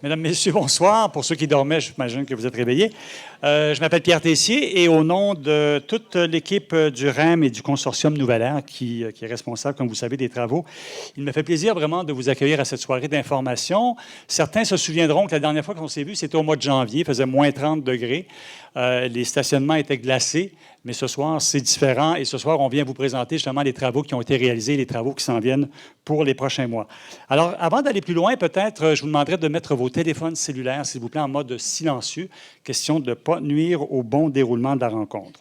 Mesdames, Messieurs, bonsoir. Pour ceux qui dormaient, j'imagine que vous êtes réveillés. Je m'appelle Pierre Tessier et au nom de toute l'équipe du REM et du consortium Nouvelle Ère qui est responsable, comme vous savez, des travaux, il me fait plaisir vraiment de vous accueillir à cette soirée d'information. Certains se souviendront que la dernière fois qu'on s'est vu, c'était au mois de janvier, il faisait moins 30 degrés. Les stationnements étaient glacés, mais ce soir, c'est différent. Et ce soir, on vient vous présenter justement les travaux qui ont été réalisés, les travaux qui s'en viennent pour les prochains mois. Alors, avant d'aller plus loin, peut-être, je vous demanderai de mettre vos téléphones cellulaires, s'il vous plaît, en mode silencieux, question de ne pas nuire au bon déroulement de la rencontre.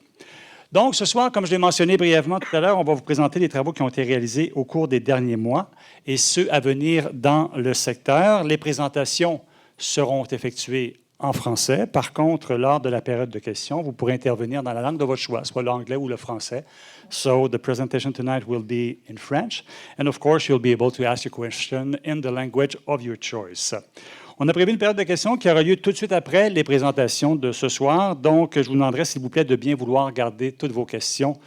Donc, ce soir, comme je l'ai mentionné brièvement tout à l'heure, on va vous présenter les travaux qui ont été réalisés au cours des derniers mois et ceux à venir dans le secteur. Les présentations seront effectuées en français. Par contre, lors de la période de questions, vous pourrez intervenir dans la langue de votre choix, soit l'anglais ou le français. So the presentation tonight will be in French. And of course, you'll be able to ask your question in the language of your choice. On a prévu une période de questions qui aura lieu tout de suite après les présentations de ce soir. Donc, je vous demanderai, s'il vous plaît, de bien vouloir garder toutes vos questions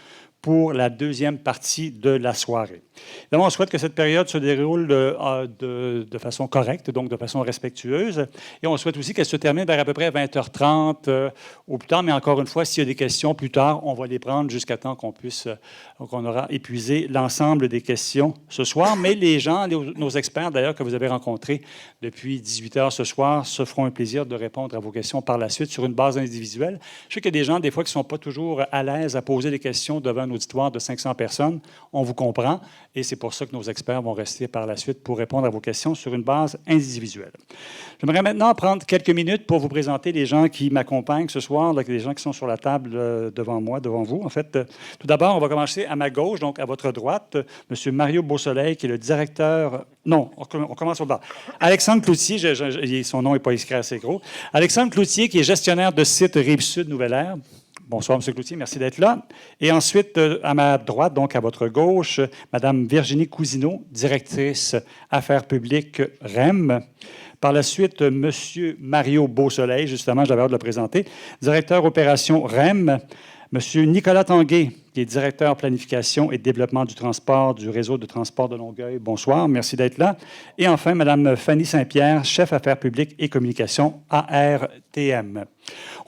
pour la deuxième partie de la soirée. Évidemment, on souhaite que cette période se déroule de façon correcte, donc de façon respectueuse. Et on souhaite aussi qu'elle se termine vers à peu près 20h30 au plus tard. Mais encore une fois, s'il y a des questions plus tard, on va les prendre jusqu'à temps qu'on aura épuisé l'ensemble des questions ce soir. Mais les gens, nos experts d'ailleurs que vous avez rencontrés depuis 18h ce soir, se feront un plaisir de répondre à vos questions par la suite sur une base individuelle. Je sais qu'il y a des gens, des fois, qui ne sont pas toujours à l'aise à poser des questions devant un auditoire de 500 personnes. On vous comprend. Et c'est pour ça que nos experts vont rester par la suite pour répondre à vos questions sur une base individuelle. J'aimerais maintenant prendre quelques minutes pour vous présenter les gens qui m'accompagnent ce soir, les gens qui sont sur la table devant moi, devant vous. En fait, tout d'abord, on va commencer à ma gauche, donc à votre droite, M. Mario Beausoleil, qui est le directeur... Non, on commence au bas. Alexandre Cloutier, son nom n'est pas écrit assez gros. Alexandre Cloutier, qui est gestionnaire de site Rive-Sud Nouvelle-Ère. Bonsoir, M. Cloutier, merci d'être là. Et ensuite, à ma droite, donc à votre gauche, Mme Virginie Cousineau, directrice Affaires publiques REM. Par la suite, M. Mario Beausoleil, justement, j'avais hâte de le présenter, directeur opération REM. M. Nicolas Tanguay, qui est directeur planification et développement du transport du réseau de transport de Longueuil. Bonsoir, merci d'être là. Et enfin, Mme Fanny Saint-Pierre, chef affaires publiques et communications ARTM.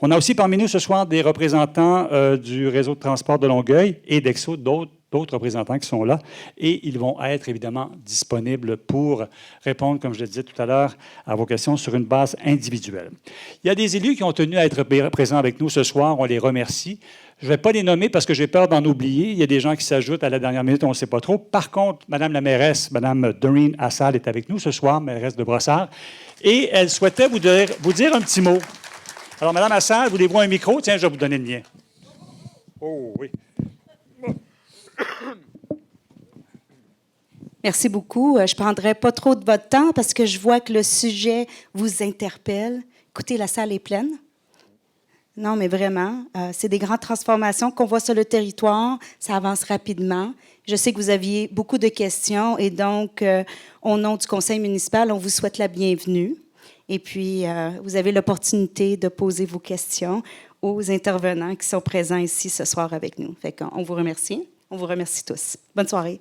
On a aussi parmi nous ce soir des représentants du réseau de transport de Longueuil et d'Exo, d'autres représentants qui sont là, et ils vont être évidemment disponibles pour répondre, comme je le disais tout à l'heure, à vos questions sur une base individuelle. Il y a des élus qui ont tenu à être présents avec nous ce soir, on les remercie. Je ne vais pas les nommer parce que j'ai peur d'en oublier. Il y a des gens qui s'ajoutent à la dernière minute, on ne sait pas trop. Par contre, Mme la mairesse, Mme Doreen Assad, est avec nous ce soir, mairesse de Brossard, et elle souhaitait vous dire un petit mot. Alors, Mme Assad, voulez-vous un micro? Tiens, je vais vous donner le mien. Oh, oui. Merci beaucoup. Je ne prendrai pas trop de votre temps parce que je vois que le sujet vous interpelle. Écoutez, la salle est pleine. Non, mais vraiment, c'est des grandes transformations qu'on voit sur le territoire. Ça avance rapidement. Je sais que vous aviez beaucoup de questions et donc, au nom du conseil municipal, on vous souhaite la bienvenue. Et puis, vous avez l'opportunité de poser vos questions aux intervenants qui sont présents ici ce soir avec nous. Fait qu'on vous remercie. On vous remercie tous. Bonne soirée.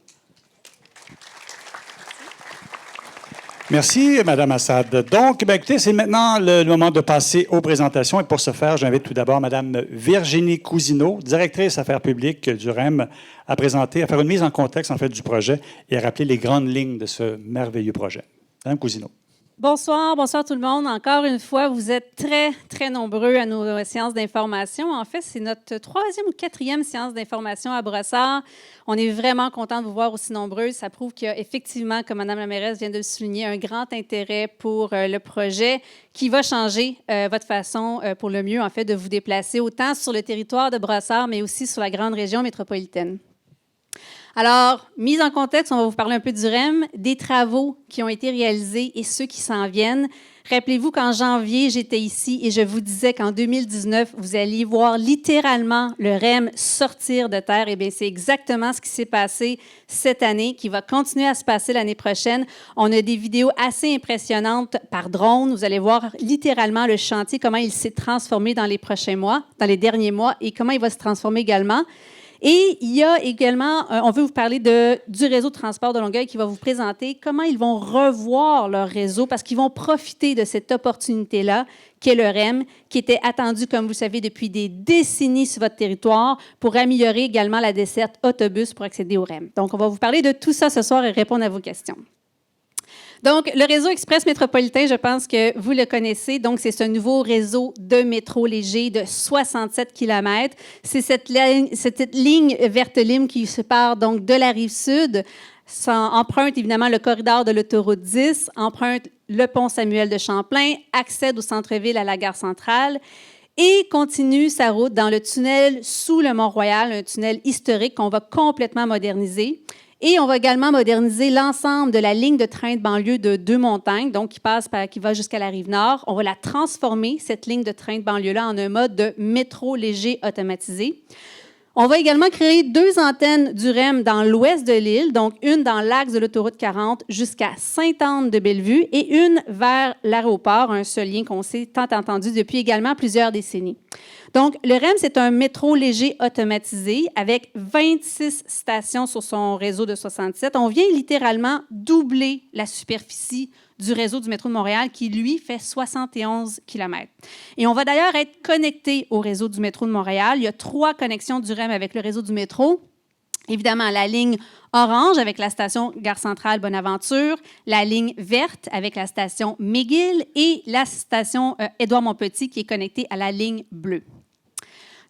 Merci, Mme Assad. Donc, écoutez, c'est maintenant le moment de passer aux présentations. Et pour ce faire, j'invite tout d'abord Mme Virginie Cousineau, directrice Affaires publiques du REM, à faire une mise en contexte, en fait, du projet et à rappeler les grandes lignes de ce merveilleux projet. Mme Cousineau. Bonsoir tout le monde. Encore une fois, vous êtes très, très nombreux à nos séances d'information. En fait, c'est notre 3e ou 4e séance d'information à Brossard. On est vraiment content de vous voir aussi nombreux. Ça prouve qu'il y a effectivement, comme Mme la mairesse vient de le souligner, un grand intérêt pour le projet qui va changer votre façon pour le mieux, en fait, de vous déplacer autant sur le territoire de Brossard, mais aussi sur la grande région métropolitaine. Alors, mise en contexte, on va vous parler un peu du REM, des travaux qui ont été réalisés et ceux qui s'en viennent. Rappelez-vous qu'en janvier, j'étais ici et je vous disais qu'en 2019, vous alliez voir littéralement le REM sortir de terre. Eh bien, c'est exactement ce qui s'est passé cette année, qui va continuer à se passer l'année prochaine. On a des vidéos assez impressionnantes par drone. Vous allez voir littéralement le chantier, comment il s'est transformé dans les prochains mois, dans les derniers mois et comment il va se transformer également. Et il y a également, on veut vous parler du réseau de transport de Longueuil qui va vous présenter comment ils vont revoir leur réseau parce qu'ils vont profiter de cette opportunité-là qu'est le REM, qui était attendu, comme vous le savez, depuis des décennies sur votre territoire pour améliorer également la desserte autobus pour accéder au REM. Donc, on va vous parler de tout ça ce soir et répondre à vos questions. Donc, le réseau express métropolitain, je pense que vous le connaissez. Donc, c'est ce nouveau réseau de métro léger de 67 km. C'est cette ligne verte lime qui sépare donc de la rive sud. Ça emprunte évidemment le corridor de l'autoroute 10, emprunte le pont Samuel de Champlain, accède au centre-ville à la gare centrale et continue sa route dans le tunnel sous le Mont-Royal, un tunnel historique qu'on va complètement moderniser. Et on va également moderniser l'ensemble de la ligne de train de banlieue de Deux-Montagnes, donc qui va jusqu'à la Rive-Nord. On va la transformer, cette ligne de train de banlieue-là, en un mode de métro léger automatisé. On va également créer 2 antennes du REM dans l'ouest de l'île, donc une dans l'axe de l'autoroute 40 jusqu'à Sainte-Anne-de-Bellevue et une vers l'aéroport, un seul lien qu'on s'est tant entendu depuis également plusieurs décennies. Donc, le REM, c'est un métro léger automatisé avec 26 stations sur son réseau de 67. On vient littéralement doubler la superficie du réseau du métro de Montréal qui, lui, fait 71 km. Et on va d'ailleurs être connecté au réseau du métro de Montréal. Il y a 3 connexions du REM avec le réseau du métro. Évidemment, la ligne orange avec la station Gare Centrale Bonaventure, la ligne verte avec la station McGill et la station Édouard-Montpetit qui est connectée à la ligne bleue.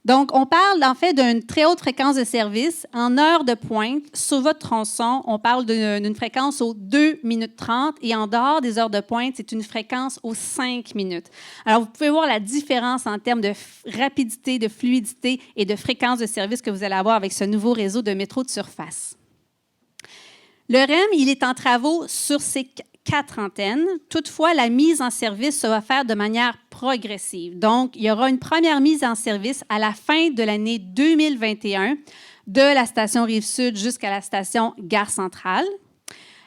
Donc, on parle en fait d'une très haute fréquence de service. En heure de pointe, sur votre tronçon, on parle d'une fréquence aux 2 minutes 30 et en dehors des heures de pointe, c'est une fréquence aux 5 minutes. Alors, vous pouvez voir la différence en termes de rapidité, de fluidité et de fréquence de service que vous allez avoir avec ce nouveau réseau de métro de surface. Le REM, il est en travaux sur ces 4 antennes. Toutefois, la mise en service se va faire de manière progressive. Donc, il y aura une première mise en service à la fin de l'année 2021 de la station Rive-Sud jusqu'à la station Gare Centrale.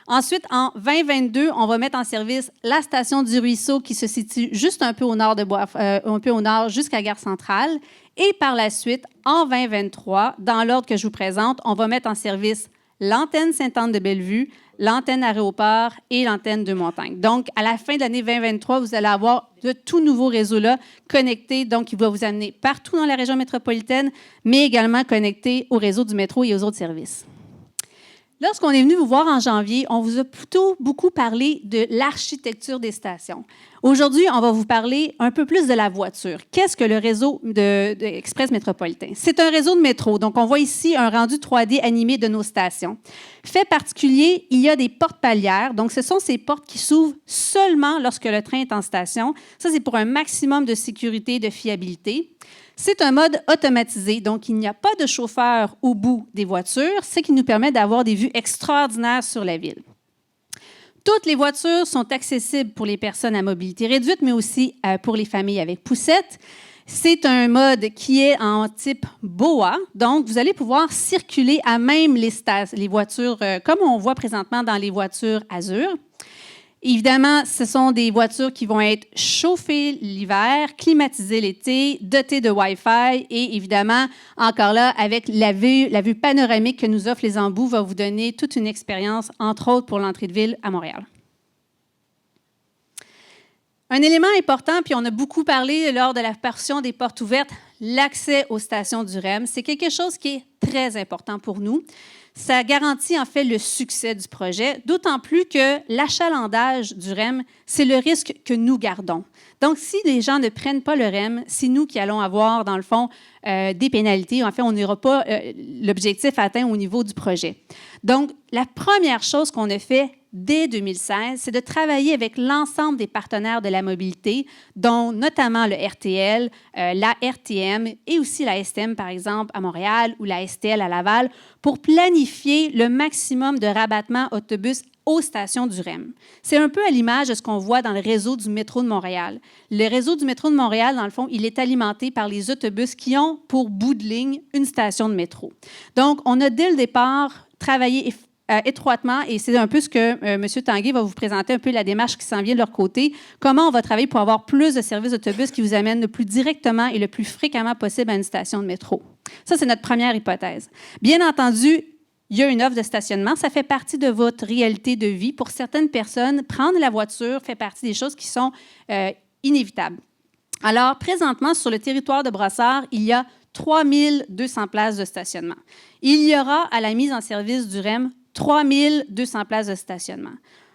Ensuite, en 2022, on va mettre en service la station du Ruisseau qui se situe juste un peu au nord jusqu'à Gare Centrale. Et par la suite, en 2023, dans l'ordre que je vous présente, on va mettre en service l'antenne Sainte-Anne-de-Bellevue, l'antenne aéroport et l'antenne Deux-Montagnes. Donc, à la fin de l'année 2023, vous allez avoir de tout nouveau réseau-là connecté, donc qui va vous amener partout dans la région métropolitaine, mais également connecté au réseau du métro et aux autres services. Lorsqu'on est venu vous voir en janvier, on vous a plutôt beaucoup parlé de l'architecture des stations. Aujourd'hui, on va vous parler un peu plus de la voiture. Qu'est-ce que le réseau d'Express métropolitain? C'est un réseau de métro. Donc, on voit ici un rendu 3D animé de nos stations. Fait particulier, il y a des portes palières. Donc, ce sont ces portes qui s'ouvrent seulement lorsque le train est en station. Ça, c'est pour un maximum de sécurité et de fiabilité. C'est un mode automatisé, donc il n'y a pas de chauffeur au bout des voitures, ce qui nous permet d'avoir des vues extraordinaires sur la ville. Toutes les voitures sont accessibles pour les personnes à mobilité réduite, mais aussi pour les familles avec poussette. C'est un mode qui est en type BOA, donc vous allez pouvoir circuler à même les voitures, comme on voit présentement dans les voitures Azur. Évidemment, ce sont des voitures qui vont être chauffées l'hiver, climatisées l'été, dotées de Wi-Fi et évidemment, encore là, avec la vue panoramique que nous offrent les embouts, va vous donner toute une expérience, entre autres pour l'entrée de ville à Montréal. Un élément important, puis on a beaucoup parlé lors de la parution des portes ouvertes, l'accès aux stations du REM. C'est quelque chose qui est très important pour nous. Ça garantit en fait le succès du projet, d'autant plus que l'achalandage du REM, c'est le risque que nous gardons. Donc, si les gens ne prennent pas le REM, c'est nous qui allons avoir, dans le fond, des pénalités. En fait, on n'aura pas l'objectif atteint au niveau du projet. Donc, la première chose qu'on a fait dès 2016, c'est de travailler avec l'ensemble des partenaires de la mobilité, dont notamment le RTL, la RTM et aussi la STM, par exemple, à Montréal ou la STL à Laval, pour planifier le maximum de rabattements autobus aux stations du REM. C'est un peu à l'image de ce qu'on voit dans le réseau du métro de Montréal. Le réseau du métro de Montréal, dans le fond, il est alimenté par les autobus qui ont pour bout de ligne une station de métro. Donc, on a dès le départ travaillé étroitement, et c'est un peu ce que M. Tanguay va vous présenter, un peu la démarche qui s'en vient de leur côté, comment on va travailler pour avoir plus de services d'autobus qui vous amènent le plus directement et le plus fréquemment possible à une station de métro. Ça, c'est notre première hypothèse. Bien entendu, il y a une offre de stationnement. Ça fait partie de votre réalité de vie. Pour certaines personnes, prendre la voiture fait partie des choses qui sont inévitables. Alors, présentement, sur le territoire de Brossard, il y a 3200 places de stationnement. Il y aura, à la mise en service du REM, 3200 places de stationnement.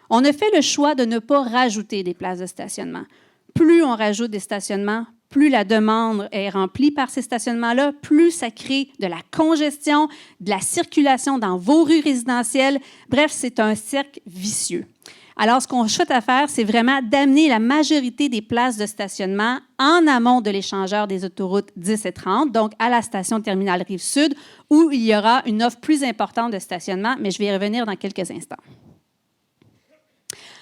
On a fait le choix de ne pas rajouter des places de stationnement. Plus on rajoute des stationnements, plus la demande est remplie par ces stationnements-là, plus ça crée de la congestion, de la circulation dans vos rues résidentielles. Bref, c'est un cercle vicieux. Alors, ce qu'on souhaite à faire, c'est vraiment d'amener la majorité des places de stationnement en amont de l'échangeur des autoroutes 10 et 30, donc à la station terminale Rive-Sud, où il y aura une offre plus importante de stationnement, mais je vais y revenir dans quelques instants.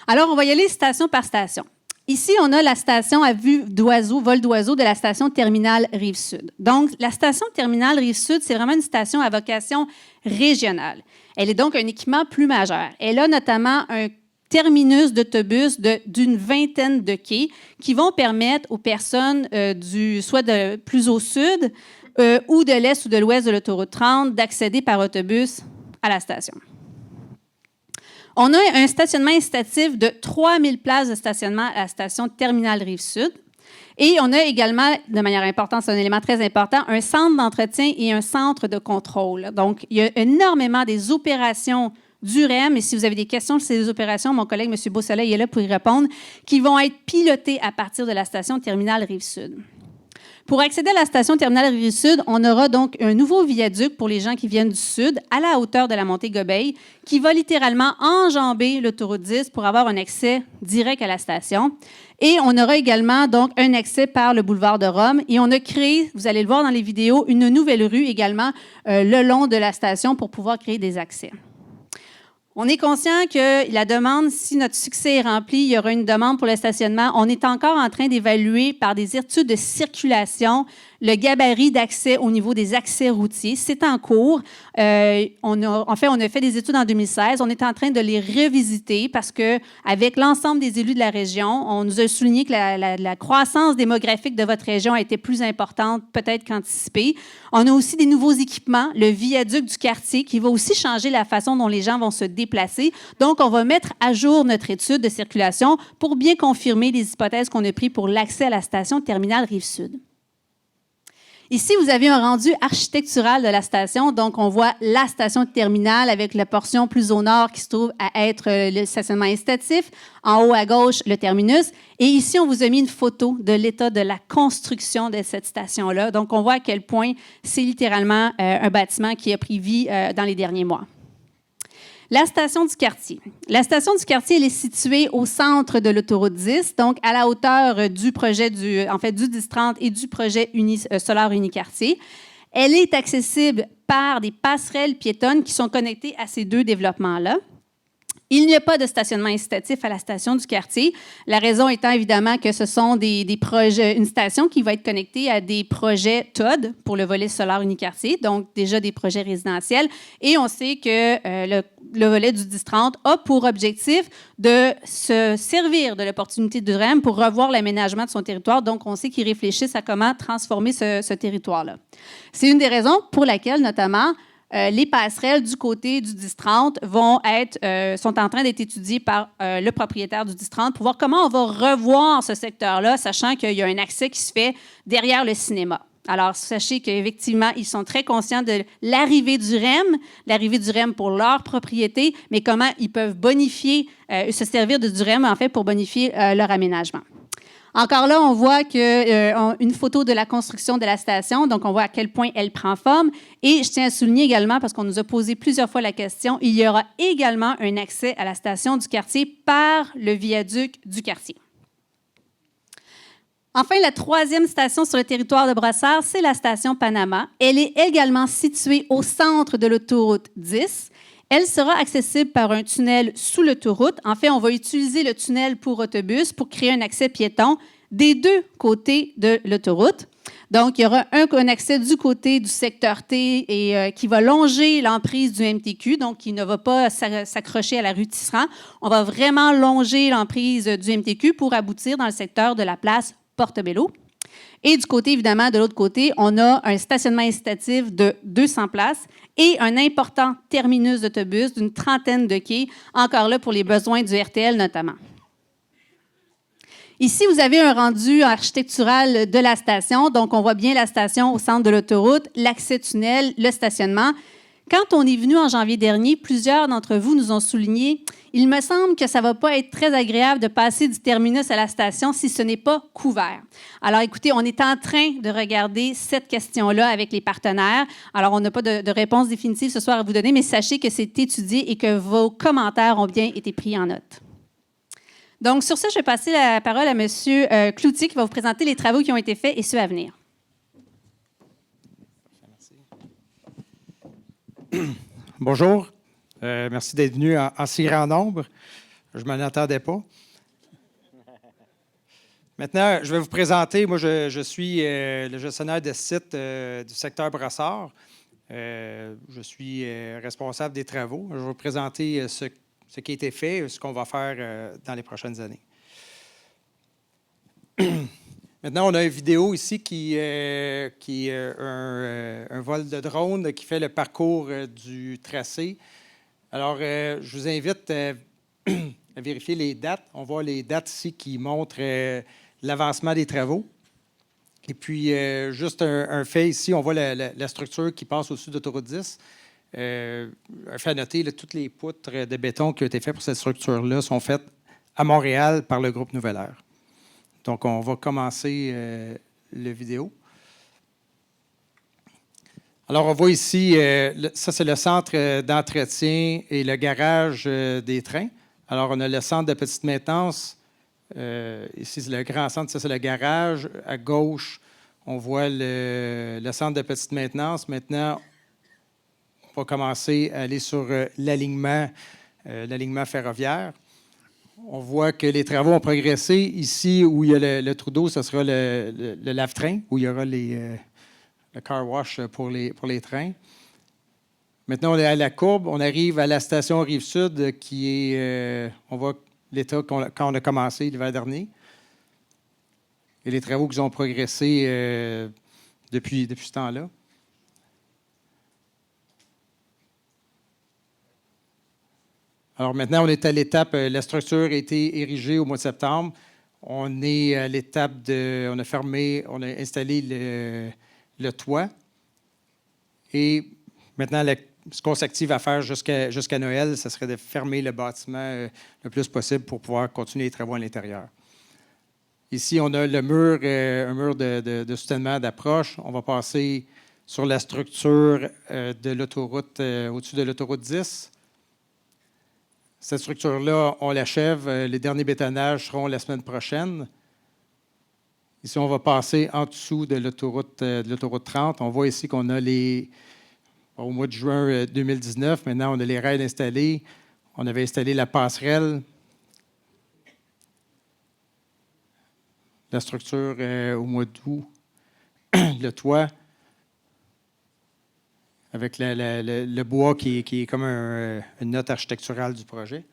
Alors, on va y aller station par station. Ici, on a la station à vue d'oiseau, vol d'oiseau de la station terminale Rive-Sud. Donc, la station terminale Rive-Sud, c'est vraiment une station à vocation régionale. Elle est donc un équipement plus majeur. Elle a notamment un terminus d'autobus d'une vingtaine de quais qui vont permettre aux personnes soit de plus au sud ou de l'est ou de l'ouest de l'autoroute 30 d'accéder par autobus à la station. On a un stationnement incitatif de 3000 places de stationnement à la station terminale Rive-Sud. Et on a également, de manière importante, c'est un élément très important, un centre d'entretien et un centre de contrôle. Donc, il y a énormément des opérations du REM, et si vous avez des questions sur ces opérations, mon collègue M. Beausoleil est là pour y répondre, qui vont être pilotées à partir de la station terminale Rive-Sud. Pour accéder à la station terminale Rive-Sud, on aura donc un nouveau viaduc pour les gens qui viennent du sud, à la hauteur de la montée Gobeil, qui va littéralement enjamber l'autoroute 10 pour avoir un accès direct à la station. Et on aura également donc un accès par le boulevard de Rome. Et on a créé, vous allez le voir dans les vidéos, une nouvelle rue également le long de la station pour pouvoir créer des accès. On est conscient que la demande, si notre succès est rempli, il y aura une demande pour le stationnement. On est encore en train d'évaluer par des études de circulation le gabarit d'accès au niveau des accès routiers. C'est en cours. On a fait des études en 2016. On est en train de les revisiter parce qu'avec l'ensemble des élus de la région, on nous a souligné que la croissance démographique de votre région a été plus importante peut-être qu'anticipée. On a aussi des nouveaux équipements, le viaduc du quartier qui va aussi changer la façon dont les gens vont se déplacer. Donc, on va mettre à jour notre étude de circulation pour bien confirmer les hypothèses qu'on a prises pour l'accès à la station terminale Rive-Sud. Ici, vous avez un rendu architectural de la station. Donc, on voit la station terminale avec la portion plus au nord qui se trouve à être le stationnement incitatif. En haut à gauche, le terminus. Et ici, on vous a mis une photo de l'état de la construction de cette station-là. Donc, on voit à quel point c'est littéralement un bâtiment qui a pris vie dans les derniers mois. La station du quartier. La station du quartier, elle est située au centre de l'autoroute 10, donc à la hauteur du projet du 1030 et du projet Solaire Uniquartier. Elle est accessible par des passerelles piétonnes qui sont connectées à ces deux développements-là. Il n'y a pas de stationnement incitatif à la station du quartier. La raison étant évidemment que ce sont des projets, une station qui va être connectée à des projets TOD pour le volet Solaire Uniquartier, donc déjà des projets résidentiels. Et on sait que le volet du 1030 a pour objectif de se servir de l'opportunité du REM pour revoir l'aménagement de son territoire. Donc, on sait qu'ils réfléchissent à comment transformer ce territoire-là. C'est une des raisons pour laquelle, notamment, les passerelles du côté du 1030 sont en train d'être étudiées par le propriétaire du 1030 pour voir comment on va revoir ce secteur-là, sachant qu'il y a un accès qui se fait derrière le cinéma. Alors, sachez qu'effectivement, ils sont très conscients de l'arrivée du REM pour leur propriété, mais comment ils peuvent bonifier, se servir du REM, en fait, pour bonifier leur aménagement. Encore là, on voit une photo de la construction de la station, donc on voit à quel point elle prend forme. Et je tiens à souligner également, parce qu'on nous a posé plusieurs fois la question, il y aura également un accès à la station du quartier par le viaduc du quartier. Enfin, la troisième station sur le territoire de Brossard, c'est la station Panama. Elle est également située au centre de l'autoroute 10. Elle sera accessible par un tunnel sous l'autoroute. En fait, on va utiliser le tunnel pour autobus pour créer un accès piéton des deux côtés de l'autoroute. Donc, il y aura un accès du côté du secteur T et qui va longer l'emprise du MTQ, donc qui ne va pas s'accrocher à la rue Tisserand. On va vraiment longer l'emprise du MTQ pour aboutir dans le secteur de la place Portobello. Et du côté, évidemment, de l'autre côté, on a un stationnement incitatif de 200 places et un important terminus d'autobus d'une trentaine de quais, encore là pour les besoins du RTL notamment. Ici, vous avez un rendu architectural de la station. Donc, on voit bien la station au centre de l'autoroute, l'accès tunnel, le stationnement. Quand on est venu en janvier dernier, plusieurs d'entre vous nous ont souligné « Il me semble que ça ne va pas être très agréable de passer du terminus à la station si ce n'est pas couvert. » Alors, écoutez, on est en train de regarder cette question-là avec les partenaires. Alors, on n'a pas de réponse définitive ce soir à vous donner, mais sachez que c'est étudié et que vos commentaires ont bien été pris en note. Donc, sur ça, je vais passer la parole à M. Cloutier qui va vous présenter les travaux qui ont été faits et ceux à venir. Bonjour. Merci d'être venu en si grand nombre. Je ne m'en attendais pas. Maintenant, je vais vous présenter. Moi, je suis le gestionnaire de site du secteur Brassard. Je suis responsable des travaux. Je vais vous présenter ce qui a été fait, ce qu'on va faire dans les prochaines années. Maintenant, on a une vidéo ici qui est un vol de drone qui fait le parcours du tracé. Alors, je vous invite à vérifier les dates. On voit les dates ici qui montrent l'avancement des travaux. Et puis, juste un fait ici, on voit la structure qui passe au-dessus d'autoroute 10. Un fait à noter, là, toutes les poutres de béton qui ont été faites pour cette structure-là sont faites à Montréal par le groupe Nouvelle Ère. Donc, on va commencer la vidéo. Alors, on voit ici, ça c'est le centre d'entretien et le garage des trains. Alors, on a le centre de petite maintenance. Ici, c'est le grand centre, ça c'est le garage. À gauche, on voit le centre de petite maintenance. Maintenant, on va commencer à aller sur l'alignement ferroviaire. On voit que les travaux ont progressé. Ici, où il y a le trou d'eau, ce sera le lave-train, où il y aura le car wash pour les trains. Maintenant, on est à la courbe. On arrive à la station Rive-Sud, qui est, on voit l'état quand on a commencé l'hiver dernier. Et les travaux qui ont progressé depuis ce temps-là. Alors maintenant, on est à l'étape, la structure a été érigée au mois de septembre. On est à l'étape on a installé le toit. Et maintenant, ce qu'on s'active à faire jusqu'à Noël, ce serait de fermer le bâtiment le plus possible pour pouvoir continuer les travaux à l'intérieur. Ici, on a un mur de soutènement d'approche. On va passer sur la structure de l'autoroute, au-dessus de l'autoroute 10. Cette structure-là, on l'achève. Les derniers bétonnages seront la semaine prochaine. Ici, on va passer en dessous de l'autoroute 30. On voit ici qu'on a au mois de juin 2019, maintenant, on a les rails installés. On avait installé la passerelle. La structure au mois d'août, le toit, avec le bois qui est comme une note architecturale du projet.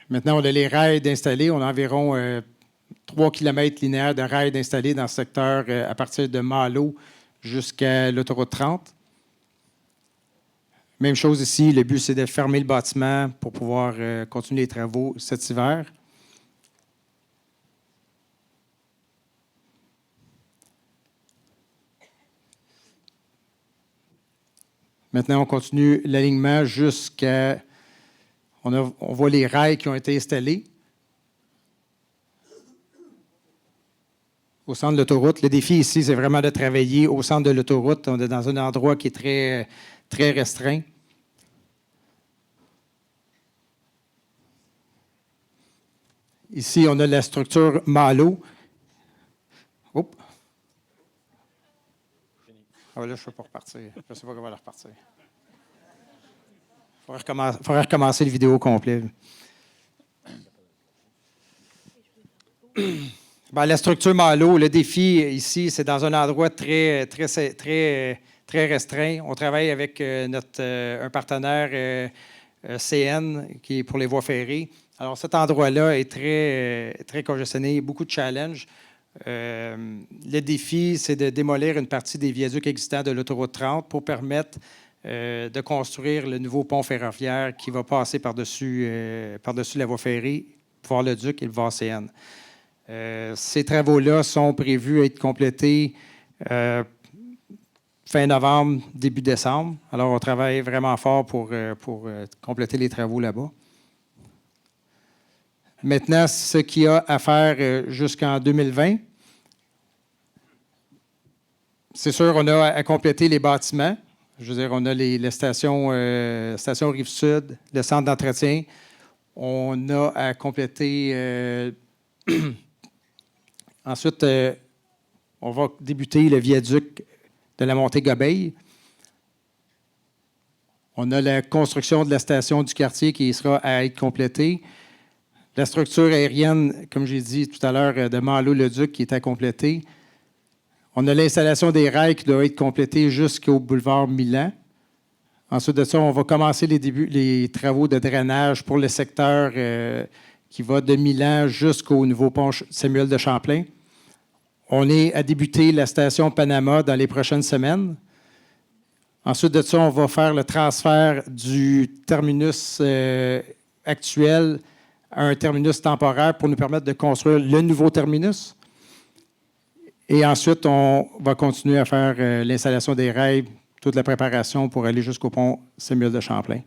Maintenant, on a les rails d'installer. On a environ 3 km linéaires de rails d'installer dans ce secteur à partir de Malo jusqu'à l'autoroute 30. Même chose ici, le but, c'est de fermer le bâtiment pour pouvoir continuer les travaux cet hiver. Maintenant, on continue l'alignement jusqu'à... On voit les rails qui ont été installés au centre de l'autoroute. Le défi ici, c'est vraiment de travailler au centre de l'autoroute. On est dans un endroit qui est très, très restreint. Ici, on a la structure Malo. Oups. Ah, là, je ne peux pas repartir. Je ne sais pas comment la repartir. Il faudrait recommencer la vidéo complète. Bien, la structure Malo, le défi ici, c'est dans un endroit très restreint. On travaille avec un partenaire CN qui est pour les voies ferrées. Alors, cet endroit-là est très congestionné, beaucoup de challenges. Le défi, c'est de démolir une partie des viaducs existants de l'autoroute 30 pour permettre de construire le nouveau pont ferroviaire qui va passer par-dessus la voie ferrée, voir le Duc et le voir CN. Ces travaux-là sont prévus être complétés fin novembre, début décembre. Alors, on travaille vraiment fort pour compléter les travaux là-bas. Maintenant, ce qu'il y a à faire jusqu'en 2020, c'est sûr, on a à compléter les bâtiments. Je veux dire, on a les stations Rive-Sud, le centre d'entretien. On a à compléter... Ensuite, on va débuter le viaduc de la montée Gobeil. On a la construction de la station du quartier qui sera à être complétée. La structure aérienne, comme j'ai dit tout à l'heure, de Malo-le-Duc qui est à compléter. On a l'installation des rails qui doit être complétée jusqu'au boulevard Milan. Ensuite de ça, on va commencer les travaux de drainage pour le secteur qui va de Milan jusqu'au nouveau pont Samuel de Champlain. On est à débuter la station Panama dans les prochaines semaines. Ensuite de ça, on va faire le transfert du terminus actuel à un terminus temporaire pour nous permettre de construire le nouveau terminus. Et ensuite, on va continuer à faire l'installation des rails, toute la préparation pour aller jusqu'au pont Samuel de Champlain.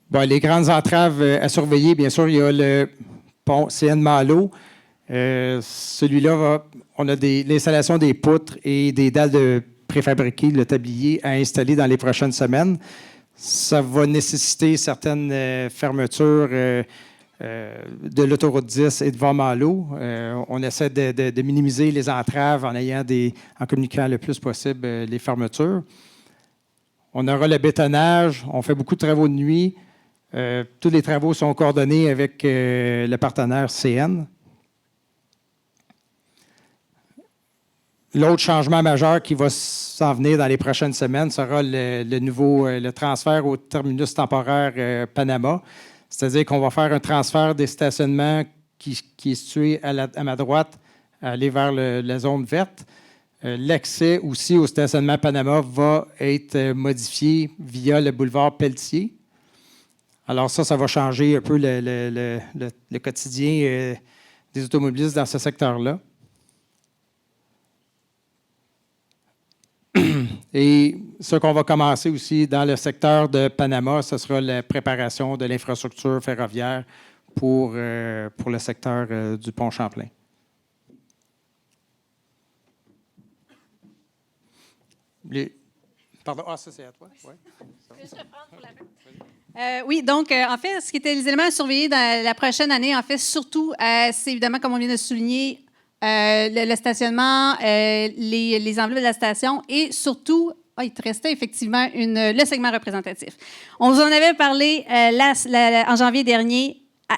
Bon, les grandes entraves à surveiller, bien sûr, il y a le pont CN-Malo. Celui-là, on a l'installation des poutres et des dalles de préfabriquées, le tablier, à installer dans les prochaines semaines. Ça va nécessiter certaines fermetures de l'autoroute 10 et de Vaud-Malo. On essaie de minimiser les entraves en communiquant le plus possible les fermetures. On aura le bétonnage. On fait beaucoup de travaux de nuit. Tous les travaux sont coordonnés avec le partenaire CN. L'autre changement majeur qui va s'en venir dans les prochaines semaines sera le transfert au terminus temporaire Panama. C'est-à-dire qu'on va faire un transfert des stationnements qui est situé à ma droite, aller vers la zone verte. L'accès aussi au stationnement Panama va être modifié via le boulevard Pelletier. Alors ça va changer un peu le quotidien des automobilistes dans ce secteur-là. Et ce qu'on va commencer aussi dans le secteur de Panama, ce sera la préparation de l'infrastructure ferroviaire pour le secteur du pont Champlain. Pardon, ça c'est à toi? Ouais. Oui, donc, en fait, ce qui était les éléments à surveiller dans la prochaine année, en fait, surtout, c'est évidemment, comme on vient de souligner, le stationnement, les enveloppes de la station et surtout, il te restait effectivement le segment représentatif. On vous en avait parlé en janvier dernier.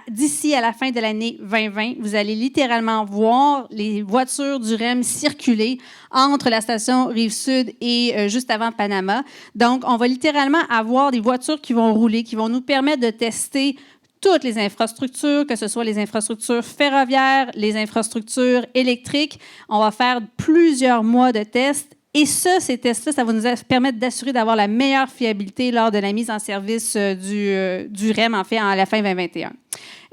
D'ici à la fin de l'année 2020, vous allez littéralement voir les voitures du REM circuler entre la station Rive-Sud et juste avant Panama. Donc, on va littéralement avoir des voitures qui vont rouler, qui vont nous permettre de tester toutes les infrastructures, que ce soit les infrastructures ferroviaires, les infrastructures électriques. On va faire plusieurs mois de tests. Et ces tests-là, ça va nous permettre d'assurer d'avoir la meilleure fiabilité lors de la mise en service du REM, en fait, à la fin 2021.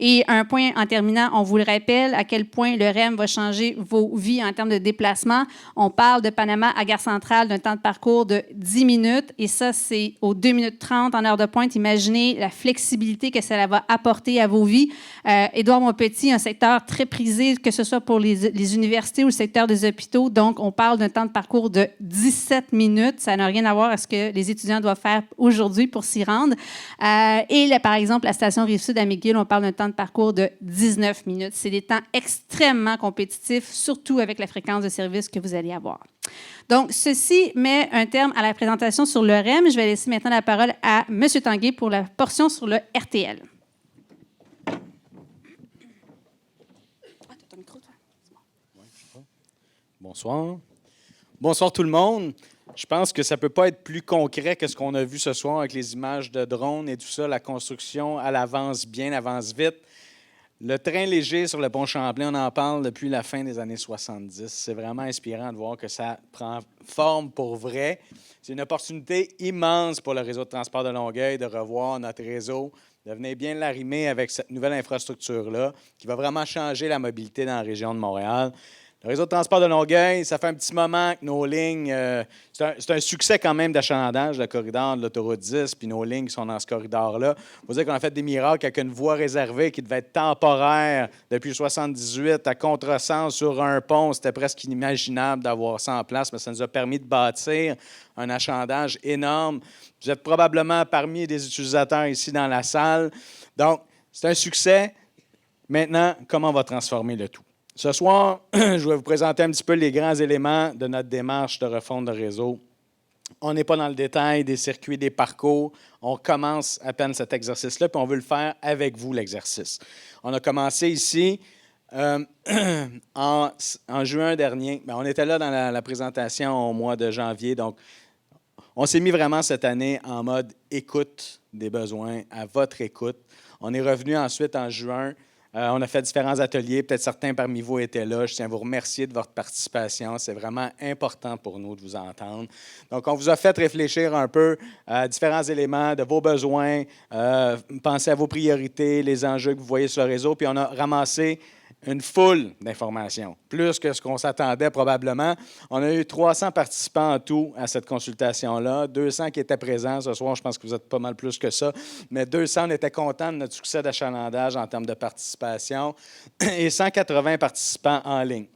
Et un point en terminant, on vous le rappelle, à quel point le REM va changer vos vies en termes de déplacement. On parle de Panama à Gare Centrale d'un temps de parcours de 10 minutes. Et ça, c'est aux 2 minutes 30 en heure de pointe. Imaginez la flexibilité que ça va apporter à vos vies. Édouard-Montpetit, un secteur très prisé, que ce soit pour les universités ou le secteur des hôpitaux. Donc, on parle d'un temps de parcours de 17 minutes. Ça n'a rien à voir avec ce que les étudiants doivent faire aujourd'hui pour s'y rendre. Par exemple, la station Rive-Sud à McGill, on parle d'un temps de parcours de 19 minutes. C'est des temps extrêmement compétitifs, surtout avec la fréquence de service que vous allez avoir. Donc, ceci met un terme à la présentation sur le REM. Je vais laisser maintenant la parole à M. Tanguay pour la portion sur le RTL. Bonsoir. Bonsoir tout le monde. Je pense que ça ne peut pas être plus concret que ce qu'on a vu ce soir avec les images de drones et tout ça. La construction, elle avance bien, avance vite. Le train léger sur le pont Champlain, on en parle depuis la fin des années 70. C'est vraiment inspirant de voir que ça prend forme pour vrai. C'est une opportunité immense pour le réseau de transport de Longueuil de revoir notre réseau, de venir bien l'arrimer avec cette nouvelle infrastructure-là qui va vraiment changer la mobilité dans la région de Montréal. Le réseau de transport de Longueuil, ça fait un petit moment que nos lignes, c'est un succès quand même d'achalandage, le corridor de l'autoroute 10, puis nos lignes qui sont dans ce corridor-là. Il faut dire qu'on a fait des miracles avec une voie réservée qui devait être temporaire depuis 1978 à contresens sur un pont. C'était presque inimaginable d'avoir ça en place, mais ça nous a permis de bâtir un achalandage énorme. Vous êtes probablement parmi des utilisateurs ici dans la salle. Donc, c'est un succès. Maintenant, comment on va transformer le tout? Ce soir, je vais vous présenter un petit peu les grands éléments de notre démarche de refonte de réseau. On n'est pas dans le détail des circuits, des parcours. On commence à peine cet exercice-là, puis on veut le faire avec vous, l'exercice. On a commencé ici en juin dernier. Bien, on était là dans la présentation au mois de janvier. Donc, on s'est mis vraiment cette année en mode écoute des besoins, à votre écoute. On est revenu ensuite en juin. On a fait différents ateliers. Peut-être certains parmi vous étaient là. Je tiens à vous remercier de votre participation. C'est vraiment important pour nous de vous entendre. Donc, on vous a fait réfléchir un peu à différents éléments de vos besoins, pensez à vos priorités, les enjeux que vous voyez sur le réseau, puis on a ramassé une foule d'informations, plus que ce qu'on s'attendait probablement. On a eu 300 participants en tout à cette consultation-là, 200 qui étaient présents ce soir. Je pense que vous êtes pas mal plus que ça, mais 200, on était contents de notre succès d'achalandage en termes de participation et 180 participants en ligne.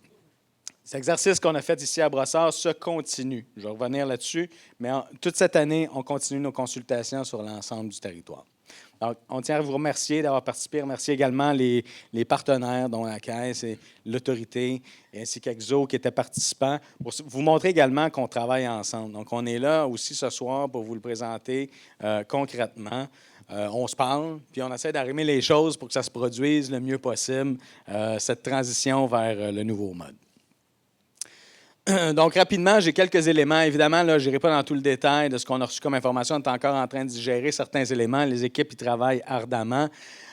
Cet exercice qu'on a fait ici à Brossard se continue. Je vais revenir là-dessus, mais toute cette année, on continue nos consultations sur l'ensemble du territoire. Donc, on tient à vous remercier d'avoir participé. Remercier également les partenaires, dont la Caisse et l'Autorité, ainsi qu'Exo, qui étaient participants, pour vous montrer également qu'on travaille ensemble. Donc, on est là aussi ce soir pour vous le présenter concrètement. On se parle, puis on essaie d'arrimer les choses pour que ça se produise le mieux possible, cette transition vers le nouveau mode. Donc, rapidement, j'ai quelques éléments. Évidemment, là, je n'irai pas dans tout le détail de ce qu'on a reçu comme information. On est encore en train de digérer certains éléments. Les équipes y travaillent ardemment.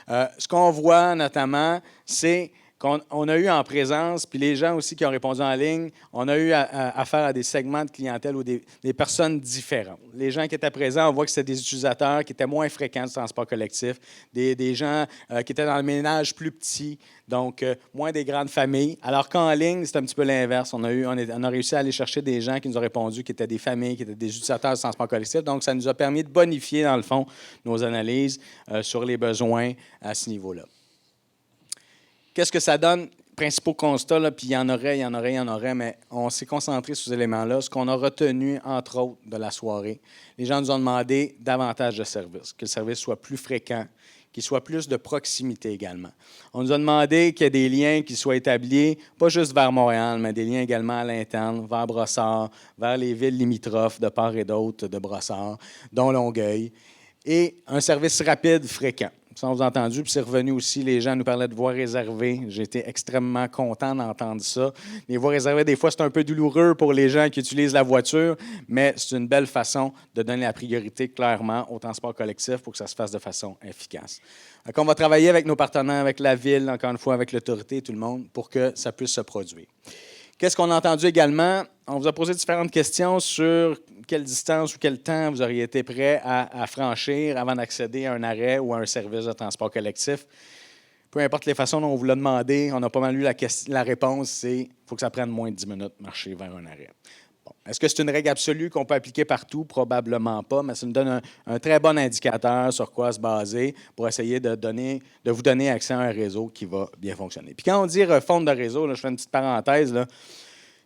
Ce qu'on voit notamment, c'est qu'on a eu en présence, puis les gens aussi qui ont répondu en ligne, on a eu affaire à des segments de clientèle ou des personnes différentes. Les gens qui étaient présents, on voit que c'était des utilisateurs qui étaient moins fréquents du transport collectif, des gens qui étaient dans le ménage plus petit, donc moins des grandes familles. Alors qu'en ligne, c'est un petit peu l'inverse. On a réussi à aller chercher des gens qui nous ont répondu, qui étaient des familles, qui étaient des utilisateurs du transport collectif. Donc, ça nous a permis de bonifier, dans le fond, nos analyses sur les besoins à ce niveau-là. Qu'est-ce que ça donne? Principaux constats, là, puis il y en aurait, mais on s'est concentré sur ces éléments-là. Ce qu'on a retenu, entre autres, de la soirée, les gens nous ont demandé davantage de services, que le service soit plus fréquent, qu'il soit plus de proximité également. On nous a demandé qu'il y ait des liens qui soient établis, pas juste vers Montréal, mais des liens également à l'interne, vers Brossard, vers les villes limitrophes de part et d'autre de Brossard, dont Longueuil, et un service rapide fréquent. Ça, on vous a entendu, puis c'est revenu aussi, les gens nous parlaient de voies réservées. J'ai été extrêmement content d'entendre ça. Les voies réservées, des fois, c'est un peu douloureux pour les gens qui utilisent la voiture, mais c'est une belle façon de donner la priorité clairement au transport collectif pour que ça se fasse de façon efficace. Donc, on va travailler avec nos partenaires, avec la Ville, encore une fois, avec l'Autorité, tout le monde, pour que ça puisse se produire. Qu'est-ce qu'on a entendu également? On vous a posé différentes questions sur quelle distance ou quel temps vous auriez été prêt à franchir avant d'accéder à un arrêt ou à un service de transport collectif. Peu importe les façons dont on vous l'a demandé, on a pas mal eu la réponse, c'est qu'il faut que ça prenne moins de 10 minutes de marcher vers un arrêt. Bon. Est-ce que c'est une règle absolue qu'on peut appliquer partout? Probablement pas, mais ça nous donne un très bon indicateur sur quoi se baser pour essayer de vous donner accès à un réseau qui va bien fonctionner. Puis quand on dit refonte de réseau, là, je fais une petite parenthèse, là,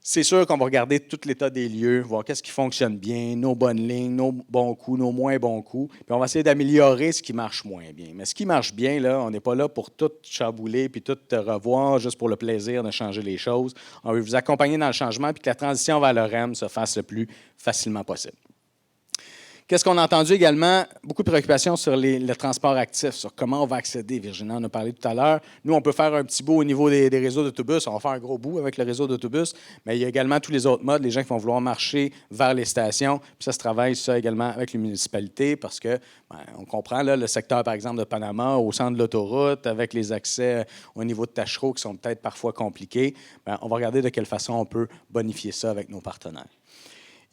c'est sûr qu'on va regarder tout l'état des lieux, voir qu'est-ce qui fonctionne bien, nos bonnes lignes, nos bons coups, nos moins bons coups. Puis on va essayer d'améliorer ce qui marche moins bien. Mais ce qui marche bien, là, on n'est pas là pour tout chambouler puis tout revoir juste pour le plaisir de changer les choses. On veut vous accompagner dans le changement puis que la transition vers le REM se fasse le plus facilement possible. Qu'est-ce qu'on a entendu également? Beaucoup de préoccupations sur le transport actif, sur comment on va accéder. Virginie en a parlé tout à l'heure. Nous, on peut faire un petit bout au niveau des réseaux d'autobus. On va faire un gros bout avec le réseau d'autobus, mais il y a également tous les autres modes, les gens qui vont vouloir marcher vers les stations. Puis ça se travaille ça également avec les municipalités parce que on comprend là, le secteur, par exemple, de Panama, au centre de l'autoroute, avec les accès au niveau de Tachereau qui sont peut-être parfois compliqués. Bien, on va regarder de quelle façon on peut bonifier ça avec nos partenaires.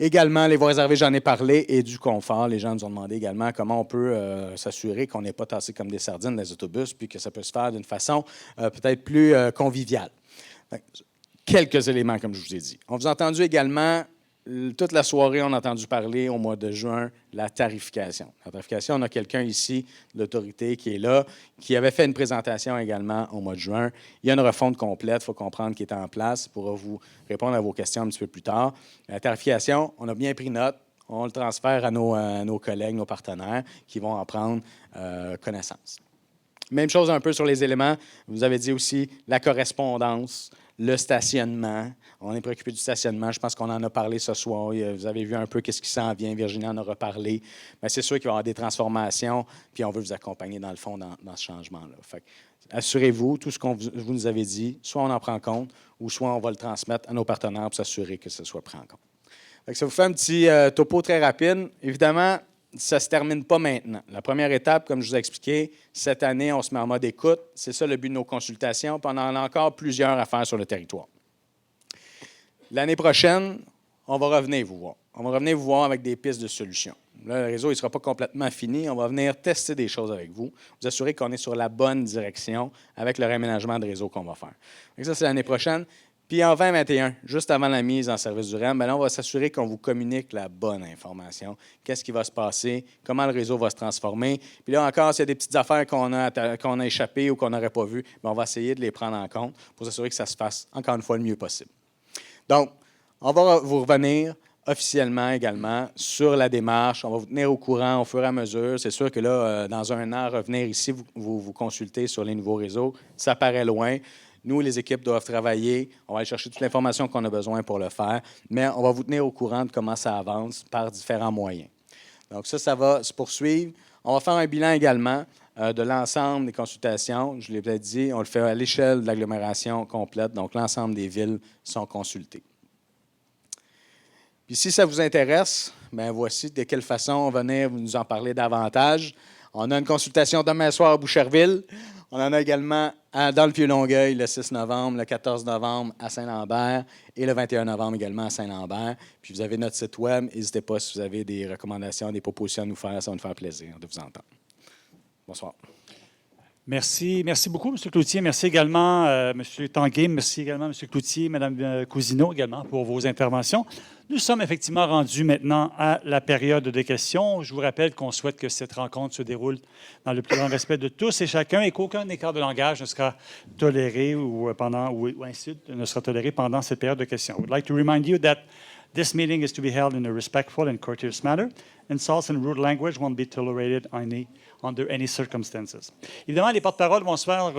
Également, les voies réservées, j'en ai parlé, et du confort. Les gens nous ont demandé également comment on peut s'assurer qu'on n'est pas tassé comme des sardines dans les autobus, puis que ça peut se faire d'une façon peut-être plus conviviale. Quelques éléments, comme je vous ai dit. On vous a entendu également, toute la soirée, on a entendu parler au mois de juin, la tarification. La tarification, on a quelqu'un ici de l'autorité qui est là, qui avait fait une présentation également au mois de juin. Il y a une refonte complète, il faut comprendre, qui est en place pour vous répondre à vos questions un petit peu plus tard. La tarification, on a bien pris note. On le transfère à nos collègues, nos partenaires, qui vont en prendre connaissance. Même chose un peu sur les éléments. Vous avez dit aussi la correspondance, le stationnement. On est préoccupé du stationnement. Je pense qu'on en a parlé ce soir. Vous avez vu un peu qu'est-ce qui s'en vient. Virginie en a reparlé. Mais c'est sûr qu'il va y avoir des transformations, puis on veut vous accompagner, dans le fond, dans ce changement-là. Fait que, assurez-vous, tout ce que vous nous avez dit, soit on en prend compte, ou soit on va le transmettre à nos partenaires pour s'assurer que ce soit pris en compte. Fait que ça vous fait un petit topo très rapide. Évidemment, ça ne se termine pas maintenant. La première étape, comme je vous ai expliqué, cette année, on se met en mode écoute. C'est ça le but de nos consultations. Puis on en a encore plusieurs à faire sur le territoire. L'année prochaine, on va revenir vous voir. On va revenir vous voir avec des pistes de solutions. Là, le réseau ne sera pas complètement fini. On va venir tester des choses avec vous, vous assurer qu'on est sur la bonne direction avec le réaménagement de réseau qu'on va faire. Donc ça, c'est l'année prochaine. Puis en 2021, juste avant la mise en service du REM, là, on va s'assurer qu'on vous communique la bonne information. Qu'est-ce qui va se passer? Comment le réseau va se transformer? Puis là encore, s'il y a des petites affaires qu'on a échappées ou qu'on n'aurait pas vues, on va essayer de les prendre en compte pour s'assurer que ça se fasse, encore une fois, le mieux possible. Donc, on va vous revenir officiellement également sur la démarche. On va vous tenir au courant au fur et à mesure. C'est sûr que là, dans un an, revenir ici, vous consulter sur les nouveaux réseaux, ça paraît loin. Nous, les équipes doivent travailler. On va aller chercher toute l'information qu'on a besoin pour le faire, mais on va vous tenir au courant de comment ça avance par différents moyens. Donc ça va se poursuivre. On va faire un bilan également de l'ensemble des consultations. Je l'ai peut-être dit, on le fait à l'échelle de l'agglomération complète, donc l'ensemble des villes sont consultées. Puis si ça vous intéresse, bien voici de quelle façon on va venir nous en parler davantage. On a une consultation demain soir à Boucherville. On en a également dans le Vieux-Longueuil le 6 novembre, le 14 novembre à Saint-Lambert et le 21 novembre également à Saint-Lambert. Puis vous avez notre site web. N'hésitez pas si vous avez des recommandations, des propositions à nous faire. Ça va nous faire plaisir de vous entendre. Bonsoir. Merci beaucoup, M. Cloutier. Merci également, M. Tanguay. Merci également, M. Cloutier, Mme Cousineau également pour vos interventions. Nous sommes effectivement rendus maintenant à la période des questions. Je vous rappelle qu'on souhaite que cette rencontre se déroule dans le plus grand respect de tous et chacun et qu'aucun écart de langage ne sera toléré ou insulte ne sera toléré pendant cette période de questions. I would like to remind you that this meeting is to be held in a respectful and courteous manner. Insults and rude language won't be tolerated under any circumstances. Évidemment, les porte-paroles vont faire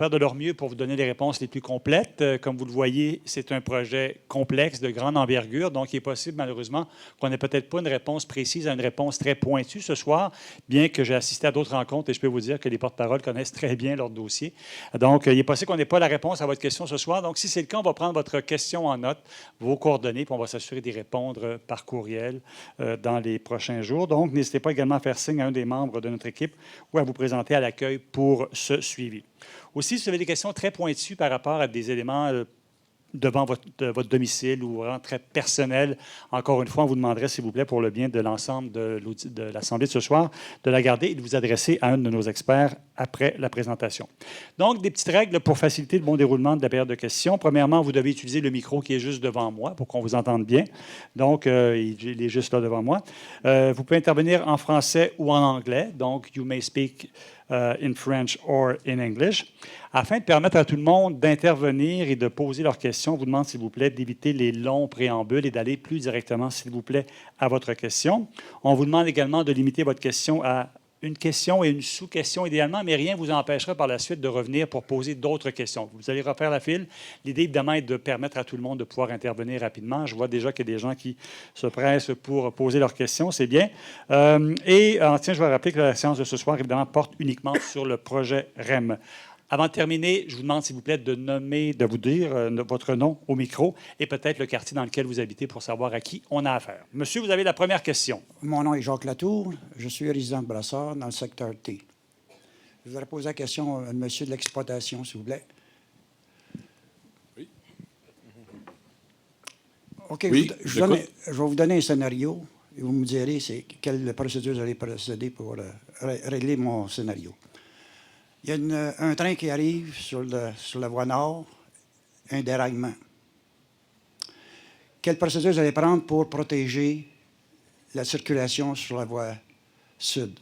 de leur mieux pour vous donner les réponses les plus complètes. Comme vous le voyez, c'est un projet complexe, de grande envergure, donc il est possible, malheureusement, qu'on n'ait peut-être pas une réponse précise à une réponse très pointue ce soir, bien que j'ai assisté à d'autres rencontres et je peux vous dire que les porte-paroles connaissent très bien leur dossier. Donc, il est possible qu'on n'ait pas la réponse à votre question ce soir. Donc, si c'est le cas, on va prendre votre question en note, vos coordonnées, puis on va s'assurer d'y répondre par courriel dans les prochains jours. Donc, n'hésitez pas également à faire signe à un des membres de notre équipe ou à vous présenter à l'accueil pour ce suivi. Aussi, si vous avez des questions très pointues par rapport à des éléments devant votre domicile ou vraiment très personnels, encore une fois, on vous demanderait, s'il vous plaît, pour le bien de l'ensemble de l'Assemblée de ce soir, de la garder et de vous adresser à un de nos experts après la présentation. Donc, des petites règles pour faciliter le bon déroulement de la période de questions. Premièrement, vous devez utiliser le micro qui est juste devant moi pour qu'on vous entende bien. Donc, il est juste là devant moi. Vous pouvez intervenir en français ou en anglais. Donc, you may speak in French or in English. Afin de permettre à tout le monde d'intervenir et de poser leurs questions, on vous demande, s'il vous plaît, d'éviter les longs préambules et d'aller plus directement, s'il vous plaît, à votre question. On vous demande également de limiter votre question à une question et une sous-question idéalement, mais rien ne vous empêchera par la suite de revenir pour poser d'autres questions. Vous allez refaire la file. L'idée, évidemment, est de permettre à tout le monde de pouvoir intervenir rapidement. Je vois déjà qu'il y a des gens qui se pressent pour poser leurs questions. C'est bien. Tiens, je vais rappeler que la séance de ce soir, évidemment, porte uniquement sur le projet REM. Avant de terminer, je vous demande, s'il vous plaît, de vous dire votre nom au micro et peut-être le quartier dans lequel vous habitez pour savoir à qui on a affaire. Monsieur, vous avez la première question. Mon nom est Jacques Latour. Je suis résident de Brassard dans le secteur T. Je voudrais poser la question à monsieur de l'exploitation, s'il vous plaît. Oui. OK, Oui, je vais vous donner un scénario et vous me direz quelle procédure vous allez procéder pour régler mon scénario. Il y a un train qui arrive sur la voie nord, un déraillement. Quelle procédure vous allez prendre pour protéger la circulation sur la voie sud?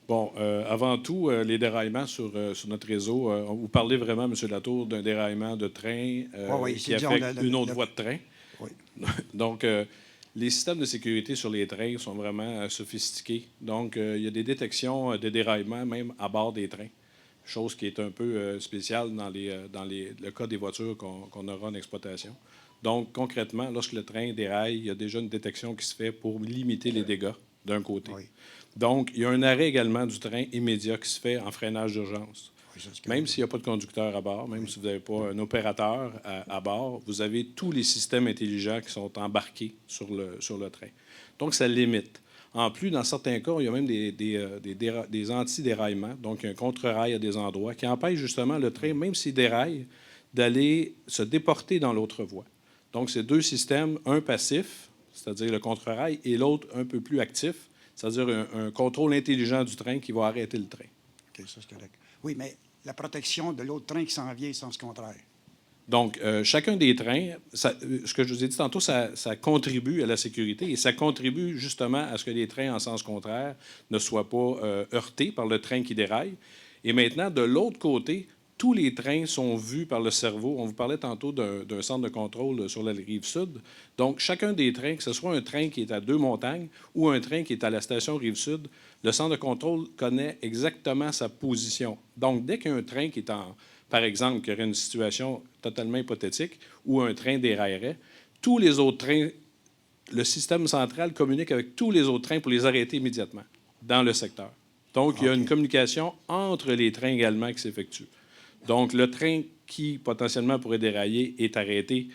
Bon, avant tout, les déraillements sur notre réseau, vous parlez vraiment, M. Latour, d'un déraillement de train Oui, qui affecte une autre voie de train. Oui. Donc, les systèmes de sécurité sur les trains sont vraiment sophistiqués. Donc, il y a des détections de déraillement même à bord des trains, chose qui est un peu spéciale dans le cas des voitures qu'on aura en exploitation. Donc, concrètement, lorsque le train déraille, il y a déjà une détection qui se fait pour limiter les dégâts d'un côté. Oui. Donc, il y a un arrêt également du train immédiat qui se fait en freinage d'urgence. Oui, même s'il n'y a pas de conducteur à bord, même si vous n'avez pas un opérateur à bord, vous avez tous les systèmes intelligents qui sont embarqués sur le train. Donc, ça limite. En plus, dans certains cas, il y a même des anti-déraillements, donc un contre-rail à des endroits qui empêche justement le train, même s'il déraille, d'aller se déporter dans l'autre voie. Donc, c'est deux systèmes, un passif, c'est-à-dire le contre-rail, et l'autre un peu plus actif, c'est-à-dire un contrôle intelligent du train qui va arrêter le train. OK, ça, c'est correct. Oui, mais la protection de l'autre train qui s'en vient, sens contraire. Donc, chacun des trains, ce que je vous ai dit tantôt, ça contribue à la sécurité et ça contribue justement à ce que les trains en sens contraire ne soient pas heurtés par le train qui déraille. Et maintenant, de l'autre côté, tous les trains sont vus par le cerveau. On vous parlait tantôt d'un centre de contrôle sur la rive sud. Donc, chacun des trains, que ce soit un train qui est à Deux-Montagnes ou un train qui est à la station rive sud, le centre de contrôle connaît exactement sa position. Donc, dès qu'il y a un train qui est par exemple, qu'il y aurait une situation totalement hypothétique où un train déraillerait, tous les autres trains, le système central communique avec tous les autres trains pour les arrêter immédiatement dans le secteur. Donc, il y a une communication entre les trains également qui s'effectue. Donc, le train qui, potentiellement, pourrait dérailler est arrêté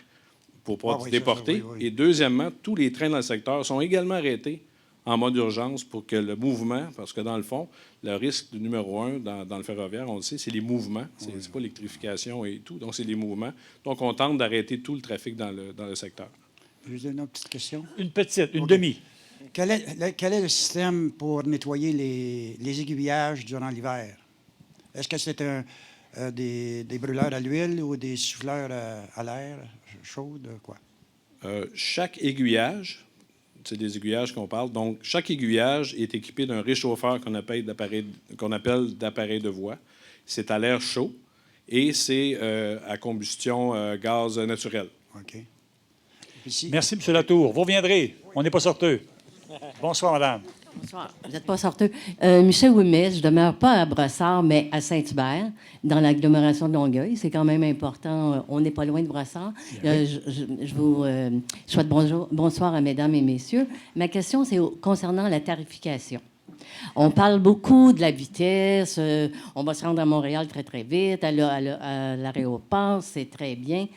pour pouvoir se déporter. Et deuxièmement, tous les trains dans le secteur sont également arrêtés en mode urgence pour que le mouvement, parce que dans le fond, le risque numéro un dans le ferroviaire, on le sait, c'est les mouvements. C'est pas l'électrification et tout. Donc, c'est les mouvements. Donc, on tente d'arrêter tout le trafic dans le secteur. Je vous donne une petite question. Une petite, une demi. Quel est le système pour nettoyer les aiguillages durant l'hiver? Est-ce que c'est des brûleurs à l'huile ou des souffleurs à l'air chaude, quoi? Chaque aiguillage, c'est des aiguillages qu'on parle, donc chaque aiguillage est équipé d'un réchauffeur qu'on appelle d'appareil de voie. C'est à l'air chaud et c'est à combustion gaz naturel. OK. Merci, M. Latour. Vous reviendrez. On n'est pas sorteux. Bonsoir, madame. Bonsoir. Vous n'êtes pas sorteux. Michel Ouimet, je ne demeure pas à Brossard, mais à Saint-Hubert, dans l'agglomération de Longueuil. C'est quand même important. On n'est pas loin de Brossard. Je vous souhaite bonsoir à mesdames et messieurs. Ma question, c'est concernant la tarification. On parle beaucoup de la vitesse. On va se rendre à Montréal très, très vite. À l'aéroport, c'est très bien.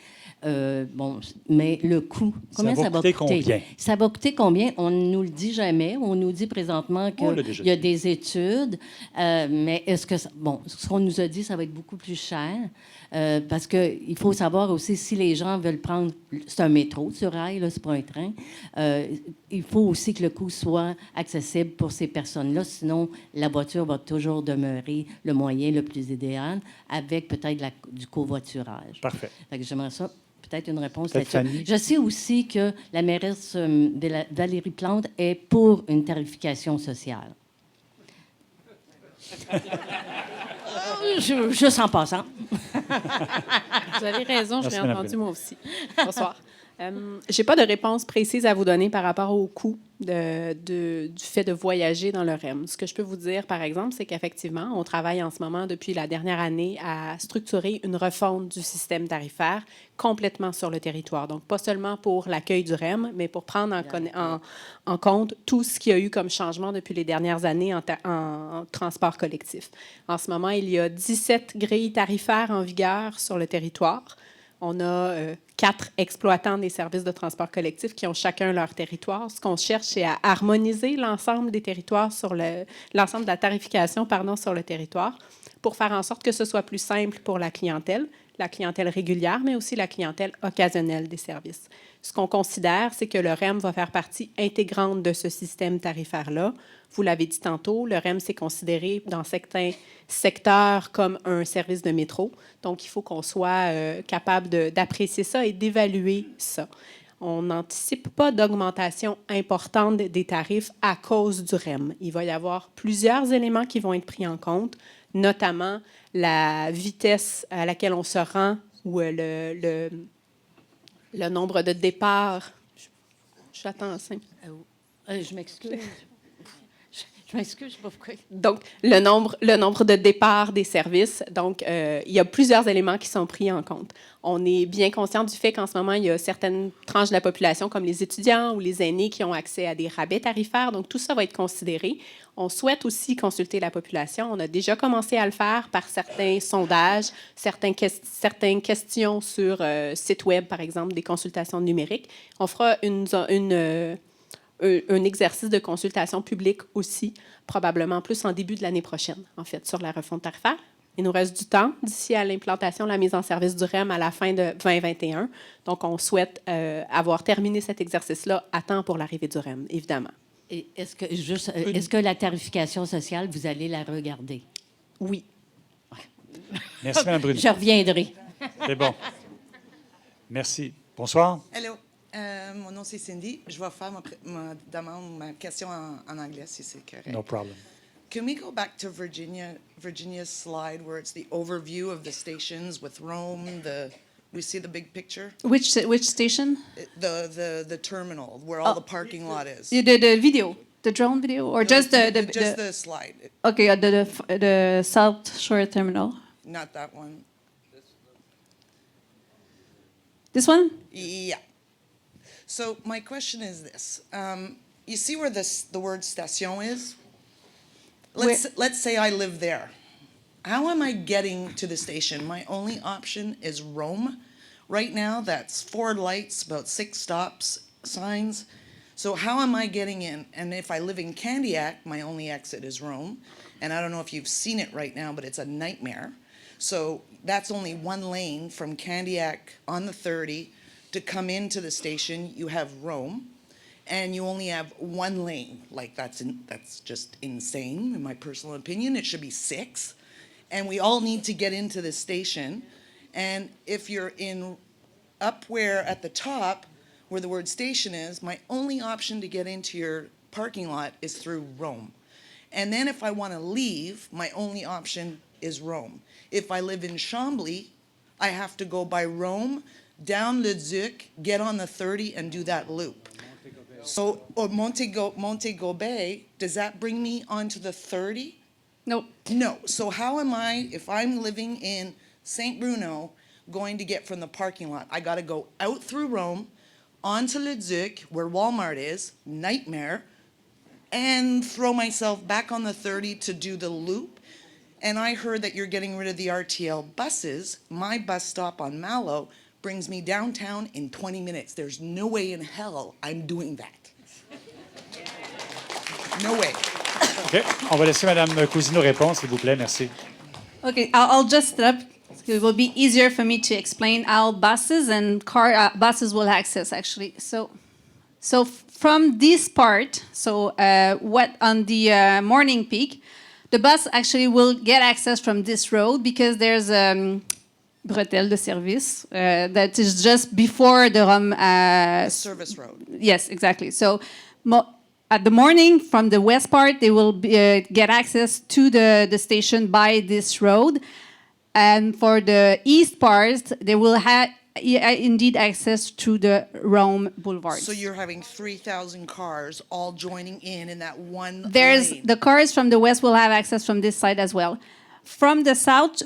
Mais le coût, combien ça va coûter? Combien? Ça va coûter combien? On ne nous le dit jamais. On nous dit présentement qu'il y a des études. Mais est-ce que... ce qu'on nous a dit, ça va être beaucoup plus cher. Parce qu'il faut savoir aussi, si les gens veulent prendre... C'est un métro sur rail, c'est pas un train. Il faut aussi que le coût soit accessible pour ces personnes-là. Sinon, la voiture va toujours demeurer le moyen le plus idéal, avec peut-être du covoiturage. Parfait. J'aimerais ça... Peut-être une réponse là-dessus. Je sais aussi que la mairesse Valérie Plante est pour une tarification sociale. Juste en passant. Vous avez raison, je l'ai entendu moi aussi. Bonsoir. J'ai pas de réponse précise à vous donner par rapport au coût du fait de voyager dans le REM. Ce que je peux vous dire, par exemple, c'est qu'effectivement, on travaille en ce moment, depuis la dernière année, à structurer une refonte du système tarifaire complètement sur le territoire. Donc, pas seulement pour l'accueil du REM, mais pour prendre en compte tout ce qu'il y a eu comme changement depuis les dernières années en transport collectif. En ce moment, il y a 17 grilles tarifaires en vigueur sur le territoire. On a 4 exploitants des services de transport collectif qui ont chacun leur territoire. Ce qu'on cherche, c'est à harmoniser l'ensemble des territoires l'ensemble de la tarification, sur le territoire, pour faire en sorte que ce soit plus simple pour la clientèle régulière, mais aussi la clientèle occasionnelle des services. Ce qu'on considère, c'est que le REM va faire partie intégrante de ce système tarifaire-là. Vous l'avez dit tantôt, le REM, c'est considéré dans certains secteurs comme un service de métro. Donc, il faut qu'on soit capable d'apprécier ça et d'évaluer ça. On n'anticipe pas d'augmentation importante des tarifs à cause du REM. Il va y avoir plusieurs éléments qui vont être pris en compte, notamment la vitesse à laquelle on se rend ou le nombre de départs. J'attends ça. Je m'excuse. Je m'excuse, je sais pas pourquoi. Donc, le nombre de départs des services. Donc, il y a plusieurs éléments qui sont pris en compte. On est bien conscient du fait qu'en ce moment, il y a certaines tranches de la population, comme les étudiants ou les aînés, qui ont accès à des rabais tarifaires. Donc, tout ça va être considéré. On souhaite aussi consulter la population. On a déjà commencé à le faire par certains sondages, certaines questions sur site web, par exemple, des consultations numériques. On fera un exercice de consultation publique aussi, probablement plus en début de l'année prochaine, en fait, sur la refonte tarifaire. Il nous reste du temps d'ici à l'implantation, la mise en service du REM à la fin de 2021. Donc, on souhaite avoir terminé cet exercice-là à temps pour l'arrivée du REM, évidemment. Et est-ce que la tarification sociale, vous allez la regarder? Oui. Merci, Mme Bruno. Je reviendrai. C'est bon. Merci. Bonsoir. Hello. Mon nom, c'est Cindy. Je vais faire ma question en anglais, si c'est correct. No problem. Can we go back to Virginia's slide where it's the overview of the stations with Rome, we see the big picture? Which station? The terminal, where all the parking lot is. The video, the drone video, or just the slide. Okay, the South Shore Terminal. Not that one. This one? Yeah. So my question is this. You see where the word station is? Let's say I live there. How am I getting to the station? My only option is Rome. Right now, that's 4 lights, about 6 stops, signs. So how am I getting in? And if I live in Candiac, my only exit is Rome. And I don't know if you've seen it right now, but it's a nightmare. So that's only 1 lane from Candiac on the 30 to come into the station. You have Rome. And you only have 1 lane. Like, that's just insane, in my personal opinion. It should be 6. And we all need to get into the station. And if you're up where at the top, where the word station is, my only option to get into your parking lot is through Rome. And then if I want to leave, my only option is Rome. If I live in Chambly, I have to go by Rome, down Le Duc, get on the 30, and do that loop. So, or Montego Bay, does that bring me onto the 30? No. No. So how am I, if I'm living in St. Bruno, going to get from the parking lot? I got to go out through Rome, onto Le Duc, where Walmart is, nightmare, and throw myself back on the 30 to do the loop. And I heard that you're getting rid of the RTL buses. My bus stop on Mallow brings me downtown in 20 minutes. There's no way in hell I'm doing that. No way. OK. On va laisser Mme Cousineau répondre, s'il vous plaît. Merci. Okay, I'll just step. It will be easier for me to explain how buses and buses will access, actually. So from this part, what on the morning peak, the bus actually will get access from this road because there's bretelle de service that is just before the Rome Service road. Yes, exactly. So at the morning, from the west part, they will get access to the station by this road. And for the east part, they will indeed access to the Rome boulevards. So you're having 3,000 cars all joining in that one There's lane. the cars from the west will have access from this side as well. From the south,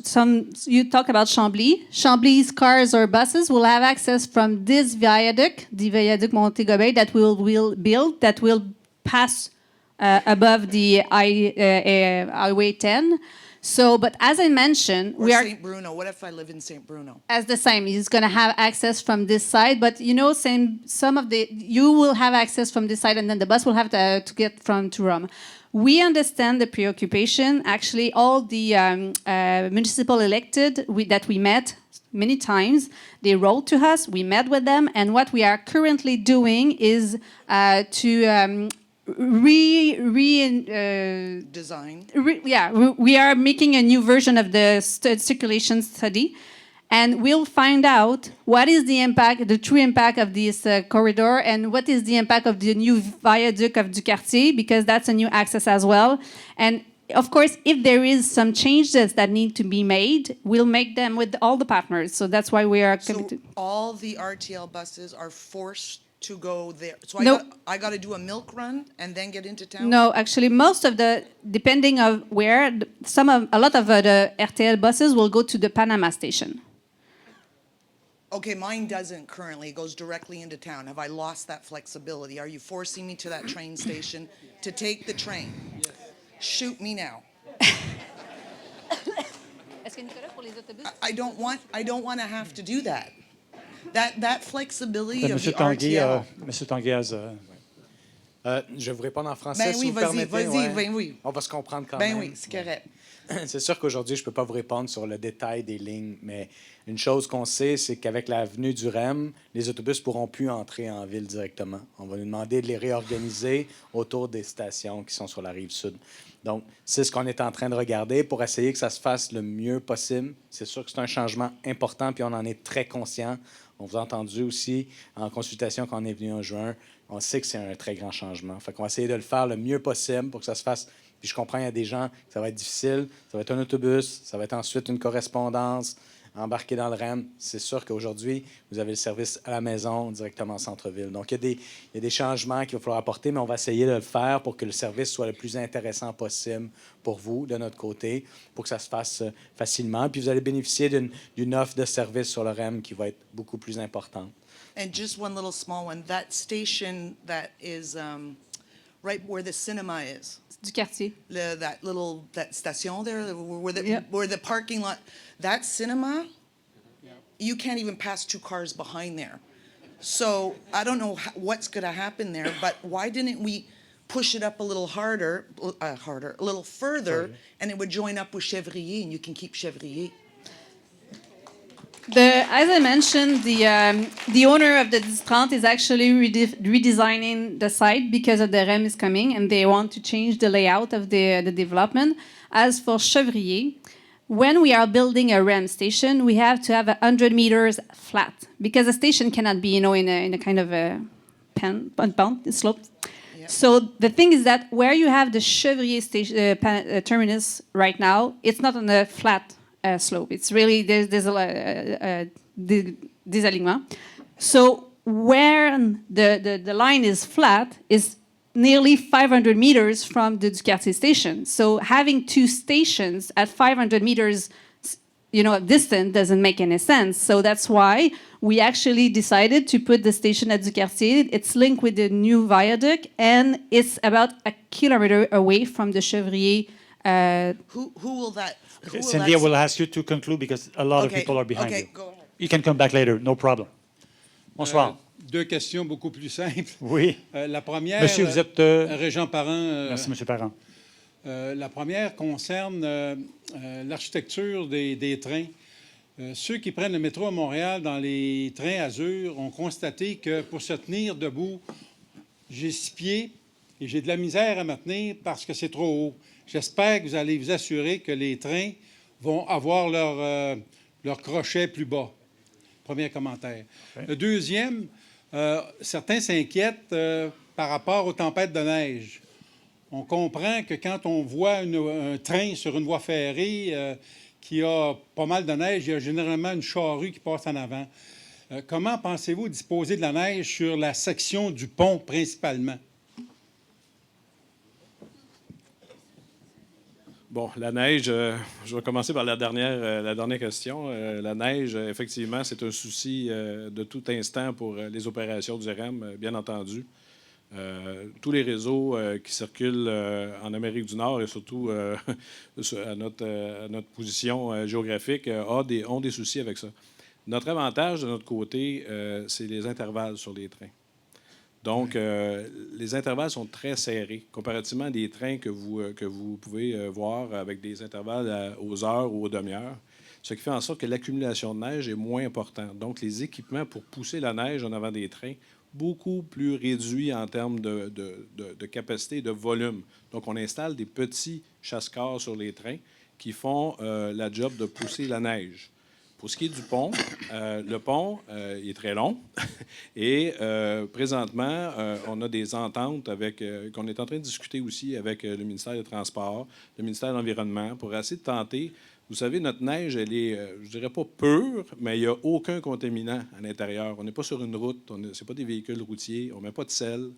you talk about Chambly. Chambly's cars or buses will have access from this viaduct, the viaduct Montego-Bay, that we'll build, that will pass above the Highway 10. So, but as I mentioned, Or we are St. Bruno. What if I live in St. Bruno? as the same. He's going to have access from this side, but you know, you will have access from this side, and then the bus will have to get to Rome. We understand the preoccupation. Actually, all the municipal elected that we met many times, they wrote to us. We met with them, and what we are currently doing is to Design. we are making a new version of the circulation study, and we'll find out what is the impact, the true impact of this corridor, and what is the impact of the new viaduct of Ducartier, because that's a new access as well. And of course, if there is some changes that need to be made, we'll make them with all the partners. So that's why we are So committed. all the RTL buses are forced to go there. So No. I got to do a milk run and then get into town? No, actually, most of depending of where, a lot of the RTL buses will go to the Panama station. Okay, mine doesn't currently. It goes directly into town. Have I lost that flexibility? Are you forcing me to that train station to take the train? Yes. Shoot me now. I don't want to have to do that. That flexibility of Monsieur the Tanguay, RTL. Monsieur Tanguay has, Je vais vous répondre en français, Ben si oui, vous vas-y, permettez. vas-y, ouais. ben oui. On va se comprendre quand Ben même. oui, c'est correct. C'est sûr qu'aujourd'hui, je ne peux pas vous répondre sur le détail des lignes, mais une chose qu'on sait, c'est qu'avec l'avenue du REM, les autobus ne pourront plus entrer en ville directement. On va nous demander de les réorganiser autour des stations qui sont sur la rive sud. Donc, c'est ce qu'on est en train de regarder pour essayer que ça se fasse le mieux possible. C'est sûr que c'est un changement important, puis on en est très conscient. On vous a entendu aussi en consultation quand on est venu en juin. On sait que c'est un très grand changement. Fait qu'on va essayer de le faire le mieux possible pour que ça se fasse. Puis je comprends, il y a des gens que ça va être difficile. Ça va être un autobus, ça va être ensuite une correspondance, embarquer dans le REM. C'est sûr qu'aujourd'hui, vous avez le service à la maison, directement en centre-ville. Donc, il y a des changements qu'il va falloir apporter, mais on va essayer de le faire pour que le service soit le plus intéressant possible pour vous, de notre côté, pour que ça se fasse facilement. Puis vous allez bénéficier d'une offre de service sur le REM qui va être beaucoup plus importante. And just one little small one. That station that is right where the cinema is. Du quartier. That station there, Yeah. where the parking lot, that cinema, you can't even pass two cars behind there. So I don't know what's going to happen there, but why didn't we push it up a little a little further, and it would join up with Chevrier, and you can keep Chevrier. As I mentioned, the owner of the 1030 is actually redesigning the site because of the REM is coming, and they want to change the layout of the development. As for Chevrier, when we are building a REM station, we have to have 100 meters flat because a station cannot be, in a kind of a slope. Yeah. So the thing is that where you have the Chevrier station, terminus right now, it's not on a flat slope. It's really, there's a désalignement. So where the line is flat is nearly 500 meters from the Ducartier station. So having two stations at 500 meters distance doesn't make any sense. So that's why we actually decided to put the station at Ducartier. It's linked with the new viaduct, and it's about a kilometer away from the Chevrier. Who will that? Cynthia will ask you to conclude because a lot of people are behind you. Go ahead. You can come back later, no problem. Bonsoir. Deux questions beaucoup plus simples. Oui. La première, Monsieur, vous êtes... Régent Parent. Merci, Monsieur Parent. La première concerne l'architecture des trains. Ceux qui prennent le métro à Montréal dans les trains Azur ont constaté que pour se tenir debout, j'ai 6 pieds et j'ai de la misère à me tenir parce que c'est trop haut. J'espère que vous allez vous assurer que les trains vont avoir leur crochet plus bas. Premier commentaire. Okay. Le deuxième, certains s'inquiètent par rapport aux tempêtes de neige. On comprend que quand on voit un train sur une voie ferrée qui a pas mal de neige, il y a généralement une charrue qui passe en avant. Comment pensez-vous disposer de la neige sur la section du pont principalement? Bon, la neige, je vais commencer par la dernière question. La neige, effectivement, c'est un souci de tout instant pour les opérations du REM, bien entendu. Tous les réseaux qui circulent en Amérique du Nord et surtout à notre position géographique ont des soucis avec ça. Notre avantage de notre côté, c'est les intervalles sur les trains. Donc, les intervalles sont très serrés, comparativement à des trains que vous pouvez voir avec des intervalles aux heures ou aux demi-heures, ce qui fait en sorte que l'accumulation de neige est moins importante. Donc, les équipements pour pousser la neige en avant des trains, beaucoup plus réduits en termes de capacité et de volume. Donc, on installe des petits chasse-cars sur les trains qui font la job de pousser la neige. Pour ce qui est du pont, le pont il est très long et présentement, on a des ententes qu'on est en train de discuter aussi avec le ministère des Transports, le ministère de l'Environnement, pour essayer de tenter. Vous savez, notre neige, elle est, je dirais pas pure, mais il n'y a aucun contaminant à l'intérieur. On n'est pas sur une route, ce n'est pas des véhicules routiers, on ne met pas de sel.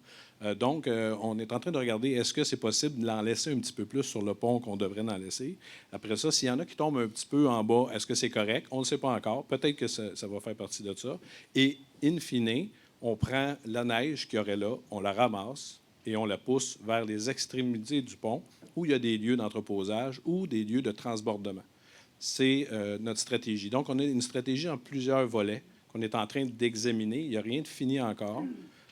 Donc, on est en train de regarder, est-ce que c'est possible de l'en laisser un petit peu plus sur le pont qu'on devrait en laisser? Après ça, s'il y en a qui tombent un petit peu en bas, est-ce que c'est correct? On ne le sait pas encore. Peut-être que ça va faire partie de ça. Et, in fine, on prend la neige qu'il y aurait là, on la ramasse et on la pousse vers les extrémités du pont où il y a des lieux d'entreposage ou des lieux de transbordement. C'est notre stratégie. Donc, on a une stratégie en plusieurs volets qu'on est en train d'examiner. Il n'y a rien de fini encore.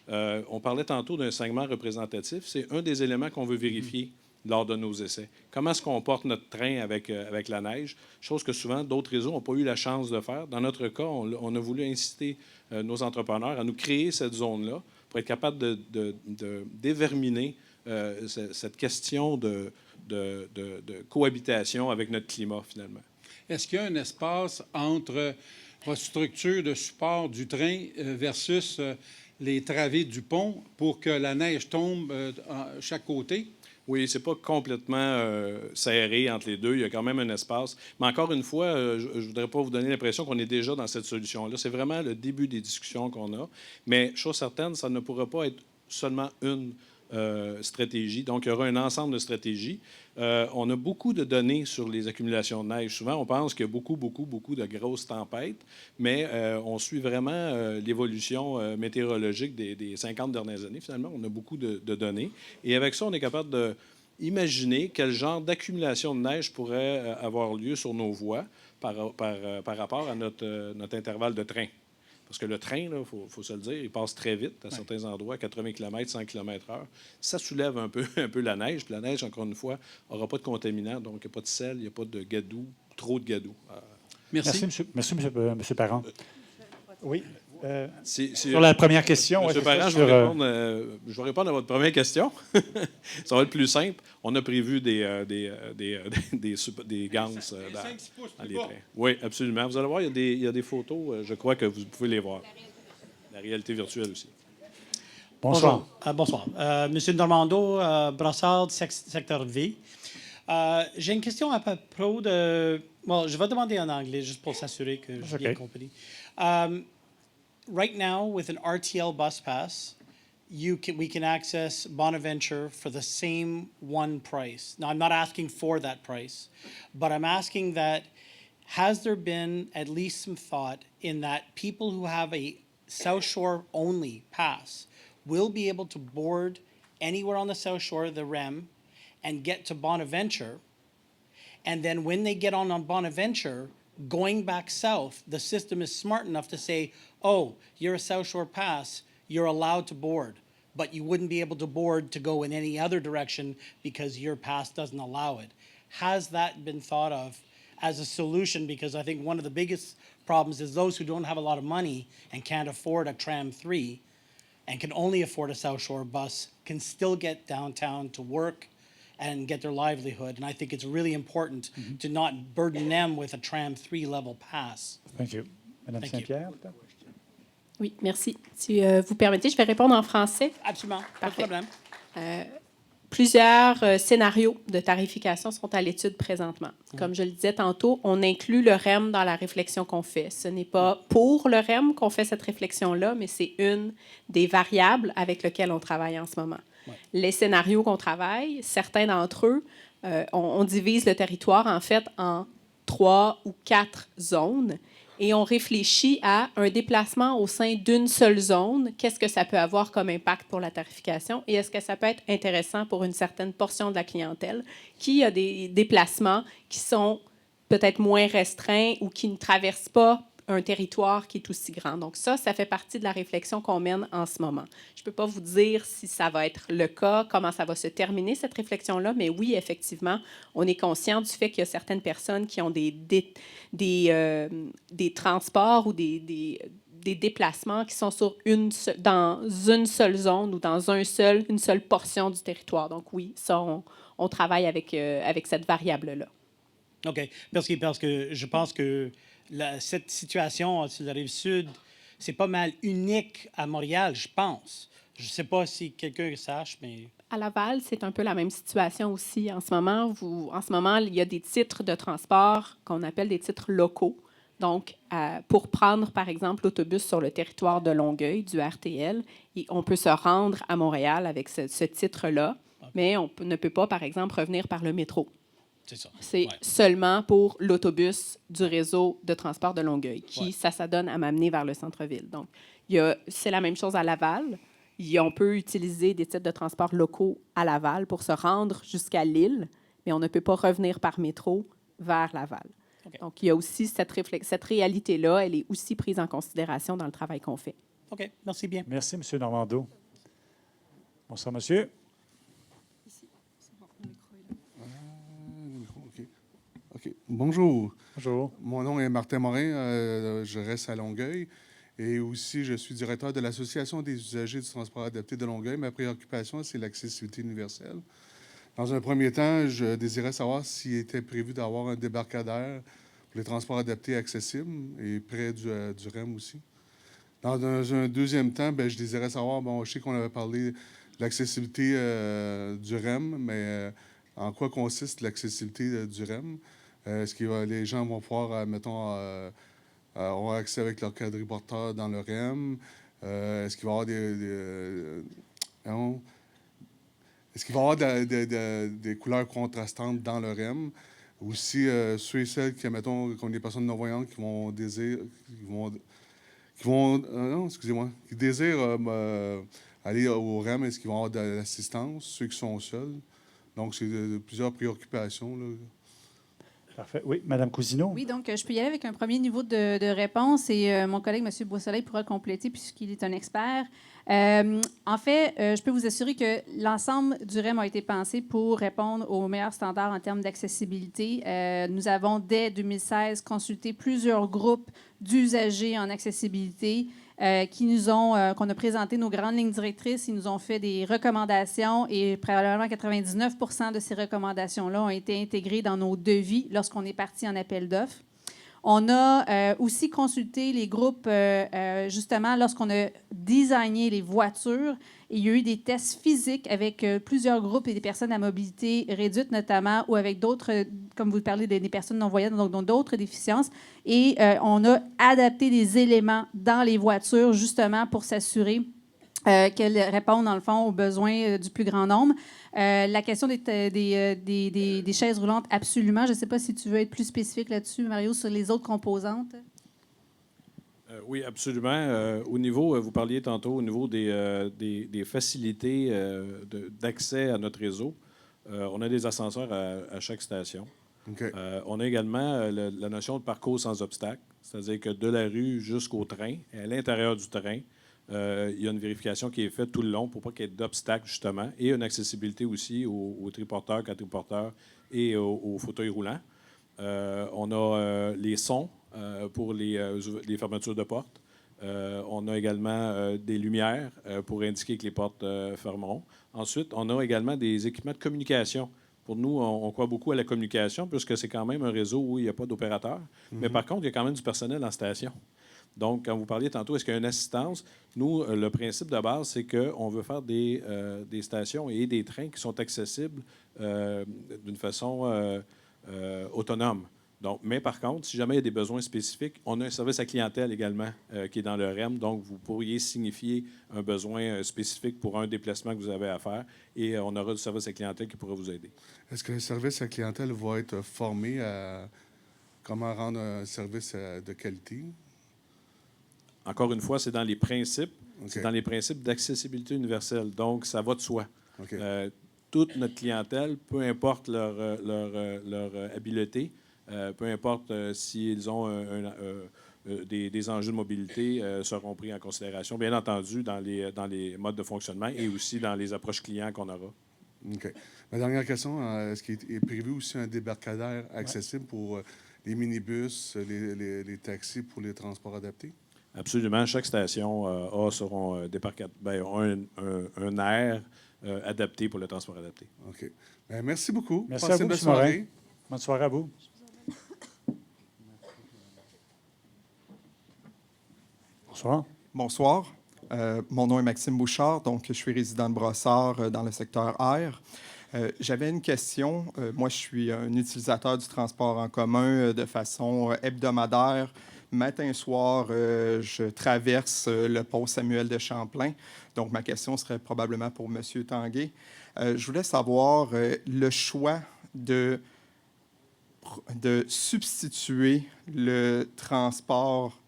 On parlait tantôt d'un segment représentatif. C'est un des éléments qu'on veut vérifier lors de nos essais. Comment est-ce qu'on porte notre train avec la neige? Chose que souvent, d'autres réseaux n'ont pas eu la chance de faire. Dans notre cas, on a voulu inciter nos entrepreneurs à nous créer cette zone-là pour être capable de déverminer cette question de cohabitation avec notre climat, finalement. Est-ce qu'il y a un espace entre votre structure de support du train versus les travées du pont pour que la neige tombe à chaque côté? Oui, c'est pas complètement serré entre les deux. Il y a quand même un espace. Mais encore une fois, je ne voudrais pas vous donner l'impression qu'on est déjà dans cette solution-là. C'est vraiment le début des discussions qu'on a. Mais chose certaine, ça ne pourra pas être seulement une stratégie. Donc, il y aura un ensemble de stratégies. On a beaucoup de données sur les accumulations de neige. Souvent, on pense qu'il y a beaucoup de grosses tempêtes, mais on suit vraiment l'évolution météorologique des 50 dernières années. Finalement, on a beaucoup de données. Et avec ça, on est capable d'imaginer quel genre d'accumulation de neige pourrait avoir lieu sur nos voies par rapport à notre intervalle de train. Parce que le train, il faut se le dire, il passe très vite à certains endroits, 80 km, 100 km/h. Ça soulève un peu la neige. Puis la neige, encore une fois, n'aura pas de contaminant. Donc, il n'y a pas de sel, il n'y a pas de gadou, trop de gadou. Merci. Merci, M. Parent. Oui. Sur la première question. M. Parent, je vais répondre à votre première question. Ça va être plus simple. On a prévu des gants dans les trains. Oui, absolument. Vous allez voir, il y a des photos. Je crois que vous pouvez les voir. La réalité virtuelle aussi. Bonsoir. Bonsoir. Monsieur Normando, Brassard, secteur V. J'ai une question à propos de... Bon, je vais demander en anglais, juste pour s'assurer que j'ai bien compris. Right now, with an RTL bus pass, we can access Bonaventure for the same one price. Now, I'm not asking for that price, but I'm asking that has there been at least some thought in that people who have a South Shore only pass will be able to board anywhere on the South Shore of the REM and get to Bonaventure, and then when they get on Bonaventure, going back south, the system is smart enough to say, oh, you're a South Shore pass, you're allowed to board, but you wouldn't be able to board to go in any other direction because your pass doesn't allow it. Has that been thought of as a solution? Because I think one of the biggest problems is those who don't have a lot of money and can't afford a Tram 3 and can only afford a South Shore bus can still get downtown to work and get their livelihood. And I think it's really important to not burden them with a Tram 3 level pass. Thank you. Madame Saint-Pierre? Oui, merci. Si vous permettez, je vais répondre en français. Absolument, pas de problème. Plusieurs scénarios de tarification sont à l'étude présentement. Comme je le disais tantôt, on inclut le REM dans la réflexion qu'on fait. Ce n'est pas pour le REM qu'on fait cette réflexion-là, mais c'est une des variables avec lesquelles on travaille en ce moment. Ouais. Les scénarios qu'on travaille, certains d'entre eux, on divise le territoire en fait en 3 ou 4 zones. Et on réfléchit à un déplacement au sein d'une seule zone. Qu'est-ce que ça peut avoir comme impact pour la tarification? Et est-ce que ça peut être intéressant pour une certaine portion de la clientèle qui a des déplacements qui sont peut-être moins restreints ou qui ne traversent pas un territoire qui est aussi grand. Donc ça fait partie de la réflexion qu'on mène en ce moment. Je ne peux pas vous dire si ça va être le cas, comment ça va se terminer, cette réflexion-là, mais oui, effectivement, on est conscient du fait qu'il y a certaines personnes qui ont des transports ou des déplacements qui sont dans une seule zone ou dans une seule portion du territoire. Donc oui, ça, on travaille avec cette variable-là. OK. Parce que je pense que cette situation sur la Rive-Sud, c'est pas mal unique à Montréal, je pense. Je ne sais pas si quelqu'un sache, mais... À Laval, c'est un peu la même situation aussi. En ce moment, il y a des titres de transport qu'on appelle des titres locaux. Donc, pour prendre, par exemple, l'autobus sur le territoire de Longueuil, du RTL, on peut se rendre à Montréal avec ce titre-là, okay. Mais on ne peut pas, par exemple, revenir par le métro. C'est ça. C'est seulement pour l'autobus du réseau de transport de Longueuil qui, ça donne à m'amener vers le centre-ville. Donc, c'est la même chose à Laval. On peut utiliser des titres de transport locaux à Laval pour se rendre jusqu'à Lille, mais on ne peut pas revenir par métro vers Laval. Okay. Donc, il y a aussi cette réalité-là, elle est aussi prise en considération dans le travail qu'on fait. OK, merci bien. Merci, M. Normando. Bonsoir, monsieur. Bonjour. Bonjour. Mon nom est Martin Morin. Je reste à Longueuil. Et aussi, je suis directeur de l'Association des usagers du transport adapté de Longueuil. Ma préoccupation, c'est l'accessibilité universelle. Dans un premier temps, je désirais savoir s'il était prévu d'avoir un débarcadère pour les transports adaptés accessibles et près du REM aussi. Dans un deuxième temps, je désirais savoir, je sais qu'on avait parlé de l'accessibilité du REM, mais en quoi consiste l'accessibilité du REM? Est-ce que les gens vont pouvoir, mettons, avoir accès avec leur quadriporteur dans le REM? Est-ce qu'il va y avoir est-ce qu'il va y avoir des couleurs contrastantes dans le REM? Aussi, ceux et celles qui, mettons, qui ont des personnes non-voyantes qui désirent aller au REM, est-ce qu'ils vont avoir de l'assistance? Ceux qui sont seuls. Donc, c'est plusieurs préoccupations, là. Parfait. Oui, Mme Cousineau. Oui, donc je peux y aller avec un premier niveau de réponse et mon collègue, M. Beausoleil, pourra compléter puisqu'il est un expert. En fait, je peux vous assurer que l'ensemble du REM a été pensé pour répondre aux meilleurs standards en termes d'accessibilité. Nous avons, dès 2016, consulté plusieurs groupes d'usagers en accessibilité qu'on a présenté nos grandes lignes directrices. Ils nous ont fait des recommandations et probablement 99% de ces recommandations-là ont été intégrées dans nos devis lorsqu'on est parti en appel d'offres. On a aussi consulté les groupes, justement, lorsqu'on a designé les voitures. Et il y a eu des tests physiques avec plusieurs groupes et des personnes à mobilité réduite, notamment, ou avec d'autres, comme vous parlez, des personnes non-voyantes, donc d'autres déficiences. Et on a adapté des éléments dans les voitures, justement, pour s'assurer qu'elles répondent, dans le fond, aux besoins du plus grand nombre. La question des chaises roulantes, absolument. Je ne sais pas si tu veux être plus spécifique là-dessus, Mario, sur les autres composantes. Oui, absolument. Au niveau, vous parliez tantôt, au niveau des facilités d'accès à notre réseau, on a des ascenseurs à chaque station. Okay. On a également la notion de parcours sans obstacle, c'est-à-dire que de la rue jusqu'au train, et à l'intérieur du train, il y a une vérification qui est faite tout le long pour pas qu'il y ait d'obstacles, justement, et une accessibilité aussi aux triporteurs, quadriporteurs et aux fauteuils roulants. On a les sons pour les fermetures de portes. On a également des lumières pour indiquer que les portes fermeront. Ensuite, on a également des équipements de communication. Pour nous, on croit beaucoup à la communication puisque c'est quand même un réseau où il n'y a pas d'opérateur. Mm-hmm. Mais par contre, il y a quand même du personnel en station. Donc, quand vous parliez tantôt, est-ce qu'il y a une assistance? Nous, le principe de base, c'est qu'on veut faire des stations et des trains qui sont accessibles d'une façon autonome. Donc, mais par contre, si jamais il y a des besoins spécifiques, on a un service à clientèle également qui est dans le REM. Donc, vous pourriez signifier un besoin spécifique pour un déplacement que vous avez à faire et on aura du service à clientèle qui pourra vous aider. Est-ce que le service à clientèle va être formé à comment rendre un service de qualité? Encore une fois, c'est dans les principes. OK. C'est dans les principes d'accessibilité universelle. Donc, ça va de soi. OK. Toute notre clientèle, peu importe leur habileté, peu importe s'ils ont des enjeux de mobilité, seront pris en considération, bien entendu, dans les modes de fonctionnement et aussi dans les approches clients qu'on aura. OK. Ma dernière question, est-ce qu'il est prévu aussi un débarcadère accessible pour les minibus, les taxis pour les transports adaptés? Absolument. Chaque station a un aire adapté pour le transport adapté. OK. Bien, merci beaucoup. Merci Passez à vous, une M. bonne Morin. soirée. Bonne soirée à vous. Bonsoir. Bonsoir. Mon nom est Maxime Bouchard, donc je suis résident de Brossard dans le secteur R. J'avais une question. Moi, je suis un utilisateur du transport en commun de façon hebdomadaire. Matin, soir, je traverse le pont Samuel de Champlain. Donc, ma question serait probablement pour M. Tanguay. Je voulais savoir le choix de substituer le transport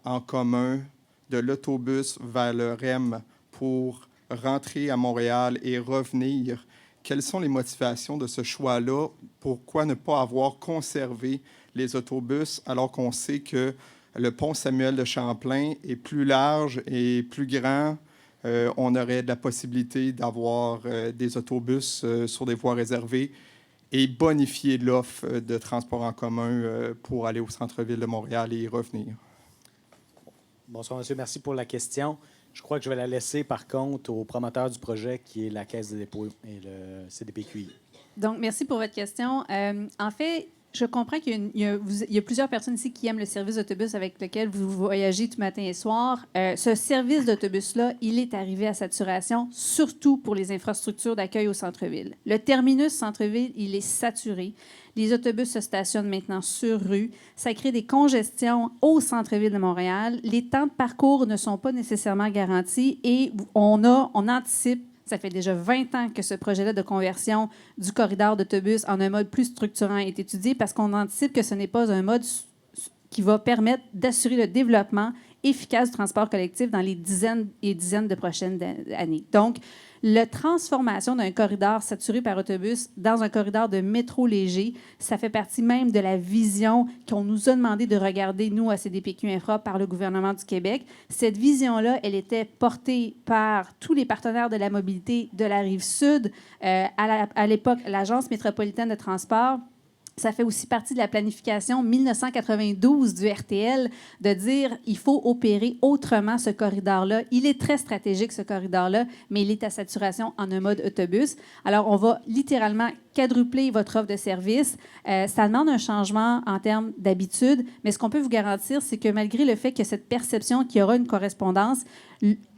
en commun de l'autobus vers le REM pour rentrer à Montréal et revenir. Quelles sont les motivations de ce choix-là? Pourquoi ne pas avoir conservé les autobus alors qu'on sait que le pont Samuel de Champlain est plus large et plus grand? On aurait de la possibilité d'avoir des autobus sur des voies réservées et bonifier l'offre de transport en commun pour aller au centre-ville de Montréal et y revenir. Bonsoir, monsieur. Merci pour la question. Je crois que je vais la laisser, par contre, au promoteur du projet, qui est la Caisse des dépôts et le CDPQI. Donc, merci pour votre question. En fait, je comprends qu'il y a plusieurs personnes ici qui aiment le service d'autobus avec lequel vous voyagez tout matin et soir. Ce service d'autobus-là, il est arrivé à saturation, surtout pour les infrastructures d'accueil au centre-ville. Le terminus centre-ville, il est saturé. Les autobus se stationnent maintenant sur rue. Ça crée des congestions au centre-ville de Montréal. Les temps de parcours ne sont pas nécessairement garantis et on anticipe. Ça fait déjà 20 ans que ce projet-là de conversion du corridor d'autobus en un mode plus structurant est étudié parce qu'on anticipe que ce n'est pas un mode qui va permettre d'assurer le développement efficace du transport collectif dans les dizaines et dizaines de prochaines années. Donc, la transformation d'un corridor saturé par autobus dans un corridor de métro léger, ça fait partie même de la vision qu'on nous a demandé de regarder, nous, à CDPQ Infra, par le gouvernement du Québec. Cette vision-là, elle était portée par tous les partenaires de la mobilité de la Rive-Sud, à l'époque, l'Agence métropolitaine de transport. Ça fait aussi partie de la planification 1992 du RTL de dire il faut opérer autrement ce corridor-là. Il est très stratégique, ce corridor-là, mais il est à saturation en un mode autobus. Alors, on va littéralement quadrupler votre offre de service. Ça demande un changement en termes d'habitude, mais ce qu'on peut vous garantir, c'est que malgré le fait que cette perception qu'il y aura une correspondance,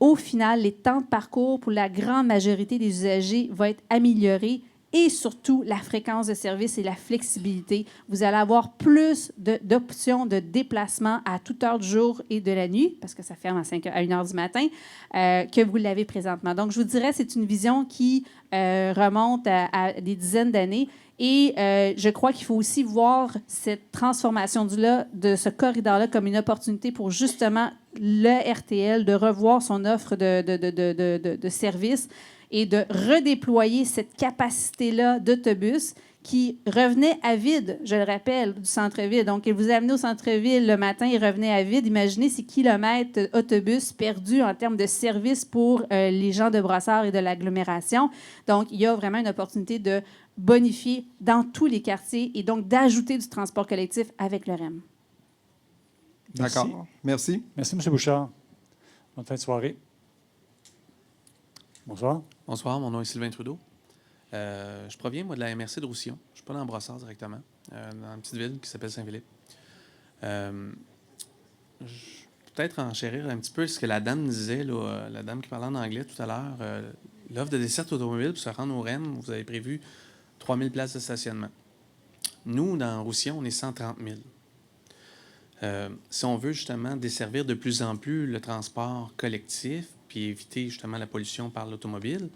au final, les temps de parcours pour la grande majorité des usagers vont être améliorés et surtout la fréquence de service et la flexibilité. Vous allez avoir plus d'options de déplacement à toute heure du jour et de la nuit, parce que ça ferme à 1 heure du matin, que vous l'avez présentement. Donc, je vous dirais, c'est une vision qui remonte à des dizaines d'années. Et je crois qu'il faut aussi voir cette transformation de ce corridor-là comme une opportunité pour justement le RTL de revoir son offre de services et de redéployer cette capacité-là d'autobus qui revenait à vide, je le rappelle, du centre-ville. Donc, il vous amenait au centre-ville le matin, il revenait à vide. Imaginez ces kilomètres autobus perdus en termes de service pour les gens de Brossard et de l'agglomération. Donc, il y a vraiment une opportunité de bonifier dans tous les quartiers et donc d'ajouter du transport collectif avec le REM. D'accord. Merci. Merci, M. Bouchard. Bonne fin de soirée. Bonsoir. Bonsoir, mon nom est Sylvain Trudeau. Je proviens, moi, de la MRC de Roussillon. Je ne suis pas dans Brossard directement, dans une petite ville qui s'appelle Saint-Philippe. peut-être enchérir un petit peu ce que la dame disait, là, la dame qui parlait en anglais tout à l'heure. L'offre de desserte automobile pour se rendre au REM, vous avez prévu 3 000 places de stationnement. Nous, dans Roussillon, on est 130 000. Si on veut justement desservir de plus en plus le transport collectif puis éviter justement la pollution par l'automobile,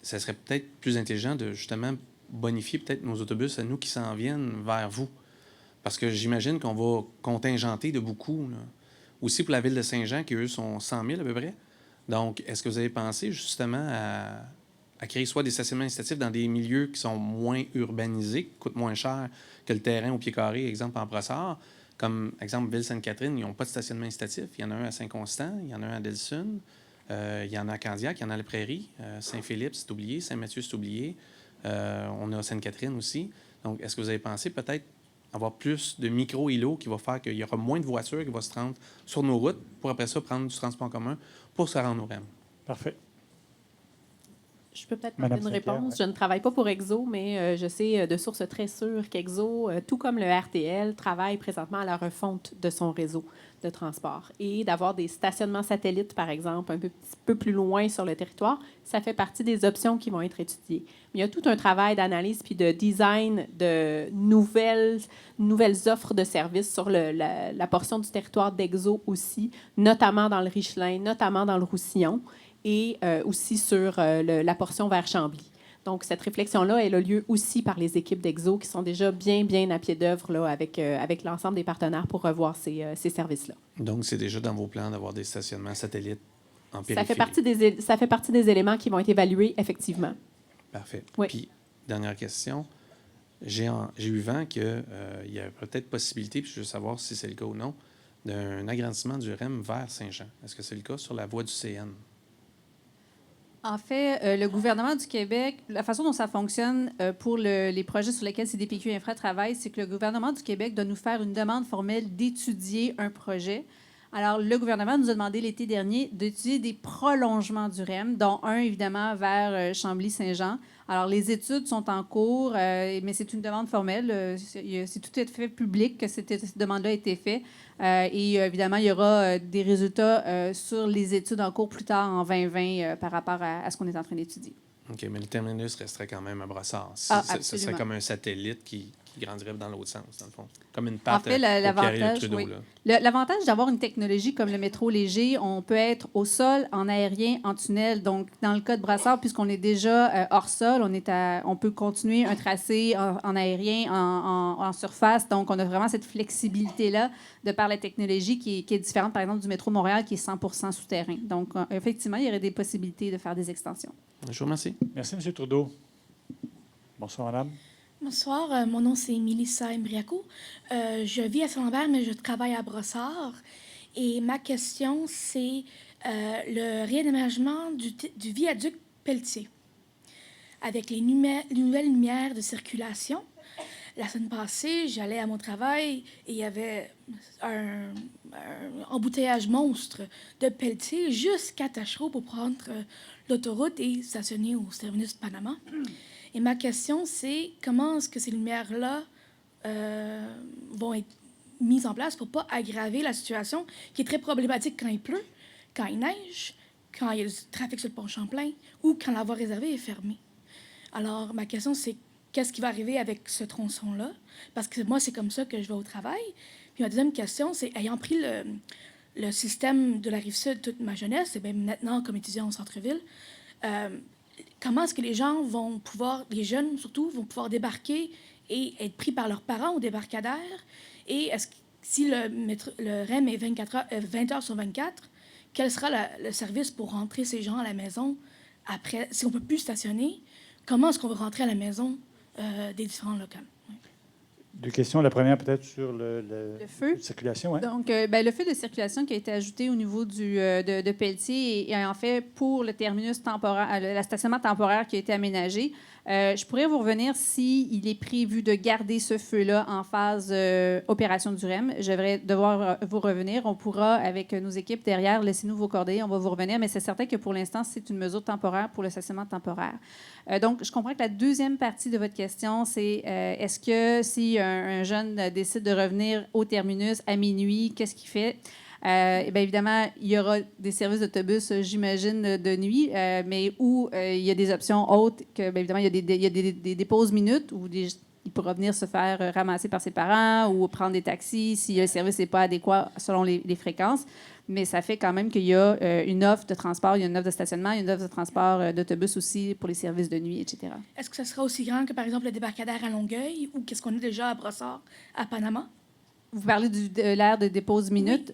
ça serait peut-être plus intelligent de justement bonifier peut-être nos autobus à nous qui s'en viennent vers vous. Parce que j'imagine qu'on va contingenter de beaucoup. Là. Aussi pour la ville de Saint-Jean, qui eux sont 100 000 à peu près. Donc, est-ce que vous avez pensé justement à créer soit des stationnements incitatifs dans des milieux qui sont moins urbanisés, qui coûtent moins cher que le terrain au pied carré, exemple en Brossard, comme exemple Ville-Sainte-Catherine, ils n'ont pas de stationnement incitatif. Il y en a un à Saint-Constant, il y en a un à Delsun, il y en a à Candiac, il y en a à La Prairie, Saint-Philippe, c'est oublié, Saint-Mathieu, c'est oublié. On a Sainte-Catherine aussi. Donc, est-ce que vous avez pensé peut-être avoir plus de micro-îlots qui va faire qu'il y aura moins de voitures qui vont se rendre sur nos routes pour après ça prendre du transport en commun pour se rendre au REM? Parfait. Je peux peut-être Madame donner une Saint-Pierre, réponse. ouais. Je ne travaille pas pour Exo, mais je sais de sources très sûres qu'Exo, tout comme le RTL, travaille présentement à la refonte de son réseau de transport. Et d'avoir des stationnements satellites, par exemple, un petit peu plus loin sur le territoire, ça fait partie des options qui vont être étudiées. Mais il y a tout un travail d'analyse puis de design de nouvelles offres de services sur la portion du territoire d'Exo aussi, notamment dans le Richelieu, notamment dans le Roussillon, et aussi sur la portion vers Chambly. Donc, cette réflexion-là, elle a lieu aussi par les équipes d'Exo qui sont déjà bien à pied d'œuvre là, avec l'ensemble des partenaires pour revoir ces services-là. Donc, c'est déjà dans vos plans d'avoir des stationnements satellites en périphérie? Ça fait partie des éléments qui vont être évalués, effectivement. Parfait. Oui. Puis, dernière question. J'ai eu vent qu'il y a peut-être possibilité, puis je veux savoir si c'est le cas ou non, d'un agrandissement du REM vers Saint-Jean. Est-ce que c'est le cas sur la voie du CN? En fait, le gouvernement du Québec, la façon dont ça fonctionne pour les projets sur lesquels CDPQ Infra travaille, c'est que le gouvernement du Québec doit nous faire une demande formelle d'étudier un projet. Alors, le gouvernement nous a demandé l'été dernier d'étudier des prolongements du REM, dont un, évidemment, vers Chambly-Saint-Jean. Alors, les études sont en cours, mais c'est une demande formelle. C'est tout à fait public que cette demande-là a été faite. Et évidemment, il y aura des résultats sur les études en cours plus tard en 2020 par rapport à ce qu'on est en train d'étudier. OK, mais le terminus resterait quand même à Brossard. Ce serait comme un satellite qui grandirait dans l'autre sens, dans le fond. Comme une patte en fait, l'avantage d'avoir une technologie comme le métro léger, on peut être au sol, en aérien, en tunnel. Donc, dans le cas de Brossard, puisqu'on est déjà hors sol, on peut continuer un tracé en aérien, en surface. Donc, on a vraiment cette flexibilité-là de par la technologie qui est différente, par exemple, du métro Montréal qui est 100% souterrain. Donc, effectivement, il y aurait des possibilités de faire des extensions. Je vous remercie. Merci, M. Trudeau. Bonsoir, madame. Bonsoir, mon nom c'est Mélissa Imbriaco. Je vis à Saint-Lambert, mais je travaille à Brossard. Et ma question, c'est le réaménagement du viaduc Pelletier avec les nouvelles lumières de circulation. La semaine passée, j'allais à mon travail et il y avait un embouteillage monstre de Pelletier jusqu'à Tachereau pour prendre l'autoroute et stationner au terminus Panama. Et ma question, c'est comment est-ce que ces lumières-là vont être mises en place pour ne pas aggraver la situation qui est très problématique quand il pleut, quand il neige, quand il y a du trafic sur le pont Champlain ou quand la voie réservée est fermée. Alors, ma question, c'est qu'est-ce qui va arriver avec ce tronçon-là? Parce que moi, c'est comme ça que je vais au travail. Puis ma deuxième question, c'est ayant pris le système de la Rive-Sud toute ma jeunesse, et même maintenant comme étudiant au centre-ville, comment est-ce que les gens vont pouvoir, les jeunes surtout, vont pouvoir débarquer et être pris par leurs parents au débarcadère? Et est-ce que si le REM est 20 heures sur 24, quel sera le service pour rentrer ces gens à la maison après? Si on ne peut plus stationner, comment est-ce qu'on va rentrer à la maison des différents locales? Deux questions. La première, peut-être, sur le feu de circulation. Ouais. Donc, le feu de circulation qui a été ajouté au niveau de Pelletier et en fait, pour le terminus temporaire, le stationnement temporaire qui a été aménagé, je pourrais vous revenir s'il est prévu de garder ce feu-là en phase opération du REM. Je vais devoir vous revenir. On pourra, avec nos équipes derrière, laissez-nous vos coordonnées, on va vous revenir, mais c'est certain que pour l'instant, c'est une mesure temporaire pour le stationnement temporaire. Donc, je comprends que la deuxième partie de votre question, c'est est-ce que si un jeune décide de revenir au terminus à minuit, qu'est-ce qu'il fait? Eh bien, évidemment, il y aura des services d'autobus, j'imagine, de nuit, mais où il y a des options autres que, bien évidemment, il y a des pauses minutes où il pourra venir se faire ramasser par ses parents ou prendre des taxis si le service n'est pas adéquat selon les fréquences. Mais ça fait quand même qu'il y a une offre de transport, il y a une offre de stationnement, il y a une offre de transport d'autobus aussi pour les services de nuit, etc. Est-ce que ça sera aussi grand que, par exemple, le débarcadère à Longueuil ou qu'est-ce qu'on a déjà à Brossard, à Panama? Vous parlez de l'aire de dépose minute.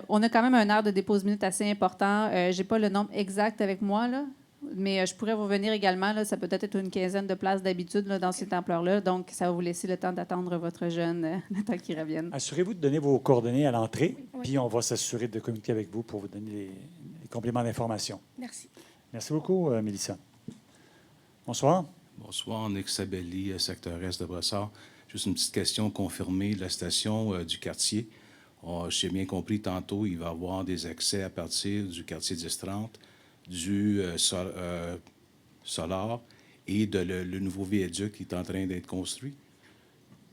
On a quand même un aire de dépose minute assez important. Je n'ai pas le nombre exact avec moi, là, mais je pourrais vous revenir également. Là, ça peut être une quinzaine de places d'habitude là, dans cette ampleur-là. Donc, ça va vous laisser le temps d'attendre votre jeune le temps qu'il revienne. Assurez-vous de donner vos coordonnées à l'entrée, puis on va s'assurer de communiquer avec vous pour vous donner les compléments d'information. Merci. Merci beaucoup, Mélissa. Bonsoir. Bonsoir, Nick Sabelli, secteur Est de Brossard. Juste une petite question confirmée. La station du quartier, j'ai bien compris tantôt, il va y avoir des accès à partir du quartier 1030, du Solar et le nouveau viaduc qui est en train d'être construit.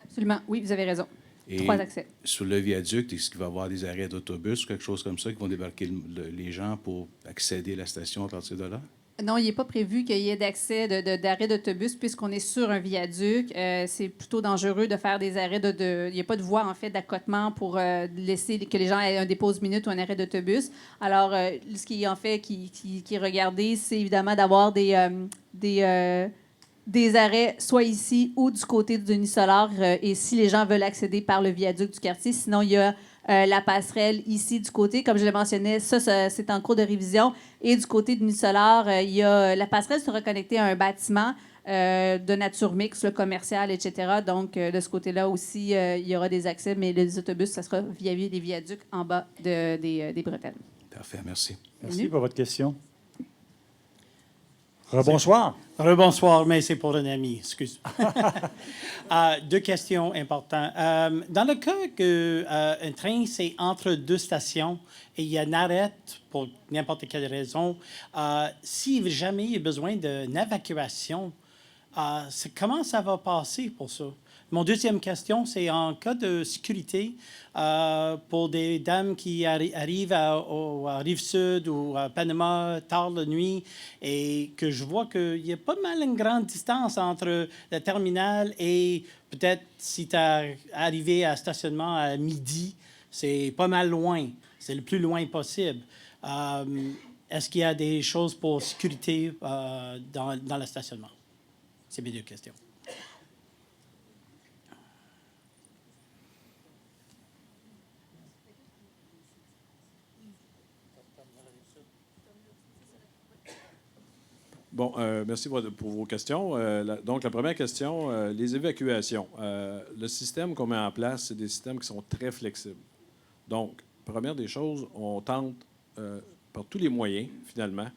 Absolument. Oui, vous avez raison. Et 3 accès. sur le viaduc, est-ce qu'il va y avoir des arrêts d'autobus, quelque chose comme ça, qui vont débarquer les gens pour accéder à la station à partir de là? Non, il n'est pas prévu qu'il y ait d'accès d'arrêt d'autobus puisqu'on est sur un viaduc. C'est plutôt dangereux de faire des arrêts il n'y a pas de voie, en fait, d'accotement pour laisser que les gens aient un dépose minute ou un arrêt d'autobus. Alors, ce qui est, en fait, qui est regardé, c'est évidemment d'avoir des arrêts soit ici ou du côté du Denis Solar et si les gens veulent accéder par le viaduc du quartier. Sinon, il y a la passerelle ici du côté. Comme je le mentionnais, ça c'est en cours de révision. Et du côté du Solar, il y a la passerelle sera connectée à un bâtiment de nature mixte, commerciale, etc. Donc, de ce côté-là aussi, il y aura des accès, mais les autobus, ça sera via des viaducs en bas des bretelles. Parfait, merci. Merci pour votre question. Rebonsoir. Rebonsoir, mais c'est pour un ami, excuse. 2 questions importantes. Dans le cas qu'un train, c'est entre 2 stations et il y a un arrêt pour n'importe quelle raison, si jamais il y a besoin d'une évacuation, comment ça va passer pour ça? Mon deuxième question, c'est en cas de sécurité pour des dames qui arrivent à Rive-Sud ou à Panama tard la nuit et que je vois qu'il y a pas mal une grande distance entre le terminal et peut-être si tu es arrivé à stationnement à midi, c'est pas mal loin. C'est le plus loin possible. Est-ce qu'il y a des choses pour sécurité dans le stationnement? C'est mes 2 questions. Bon, merci pour vos questions. Donc, la première question, les évacuations. Le système qu'on met en place, c'est des systèmes qui sont très flexibles. Donc, première des choses, on tente par tous les moyens, finalement,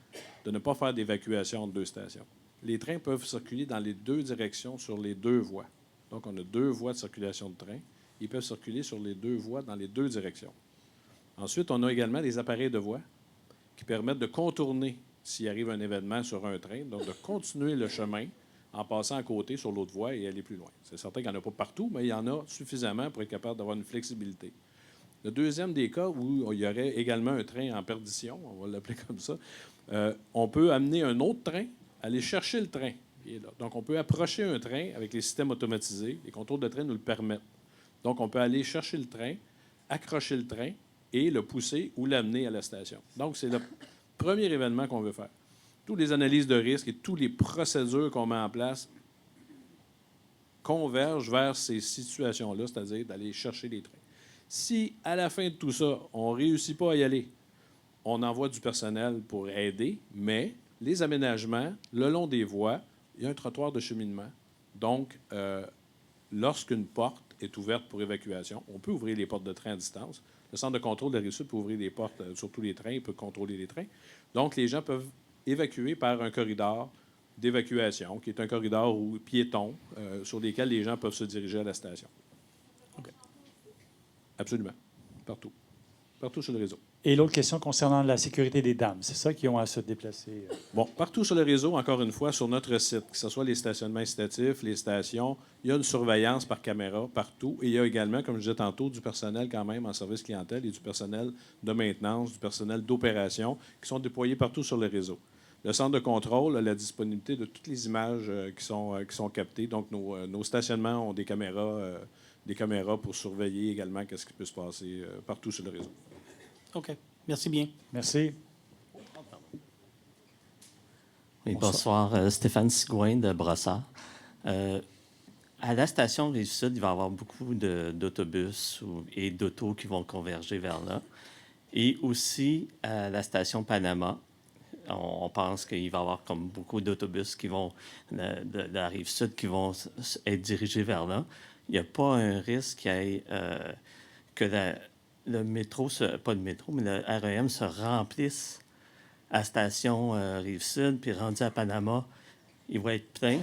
de ne pas faire d'évacuation de 2 stations. Les trains peuvent circuler dans les 2 directions sur les 2 voies. Donc, on a 2 voies de circulation de train. Ils peuvent circuler sur les 2 voies dans les 2 directions. Ensuite, on a également des appareils de voie qui permettent de contourner s'il arrive un événement sur un train, donc de continuer le chemin en passant à côté sur l'autre voie et aller plus loin. C'est certain qu'il n'y en a pas partout, mais il y en a suffisamment pour être capable d'avoir une flexibilité. Le deuxième des cas où il y aurait également un train en perdition, on va l'appeler comme ça, on peut amener un autre train, aller chercher le train. Donc, on peut approcher un train avec les systèmes automatisés. Les contrôles de train nous le permettent. Donc, on peut aller chercher le train, accrocher le train et le pousser ou l'amener à la station. Donc, c'est le premier événement qu'on veut faire. Toutes les analyses de risque et toutes les procédures qu'on met en place convergent vers ces situations-là, c'est-à-dire d'aller chercher les trains. Si, à la fin de tout ça, on ne réussit pas à y aller, on envoie du personnel pour aider, mais les aménagements, le long des voies, il y a un trottoir de cheminement. Donc, lorsqu'une porte est ouverte pour évacuation, on peut ouvrir les portes de train à distance. Le centre de contrôle de la Rive-Sud peut ouvrir les portes sur tous les trains, il peut contrôler les trains. Donc, les gens peuvent évacuer par un corridor d'évacuation, qui est un corridor piéton sur lequel les gens peuvent se diriger à la station. Okay. Absolument. Partout. Partout sur le réseau. Et l'autre question concernant la sécurité des dames, c'est ça qui ont à se déplacer? Bon, partout sur le réseau, encore une fois, sur notre site, que ce soit les stationnements incitatifs, les stations, il y a une surveillance par caméra partout. Et il y a également, comme je disais tantôt, du personnel quand même en service clientèle et du personnel de maintenance, du personnel d'opération qui sont déployés partout sur le réseau. Le centre de contrôle a la disponibilité de toutes les images qui sont captées. Donc, nos stationnements ont des caméras pour surveiller également ce qui peut se passer partout sur le réseau. OK. Merci bien. Merci. Oui, bonsoir. Stéphane Sigouin de Brossard. À la station Rive-Sud, il va y avoir beaucoup d'autobus et d'autos qui vont converger vers là. Et aussi, à la station Panama, on pense qu'il va y avoir comme beaucoup d'autobus qui vont de la Rive-Sud qui vont être dirigés vers là. Il n'y a pas un risque que le métro, pas le métro, mais le REM se remplisse à la station Rive-Sud, puis rendu à Panama, il va être plein.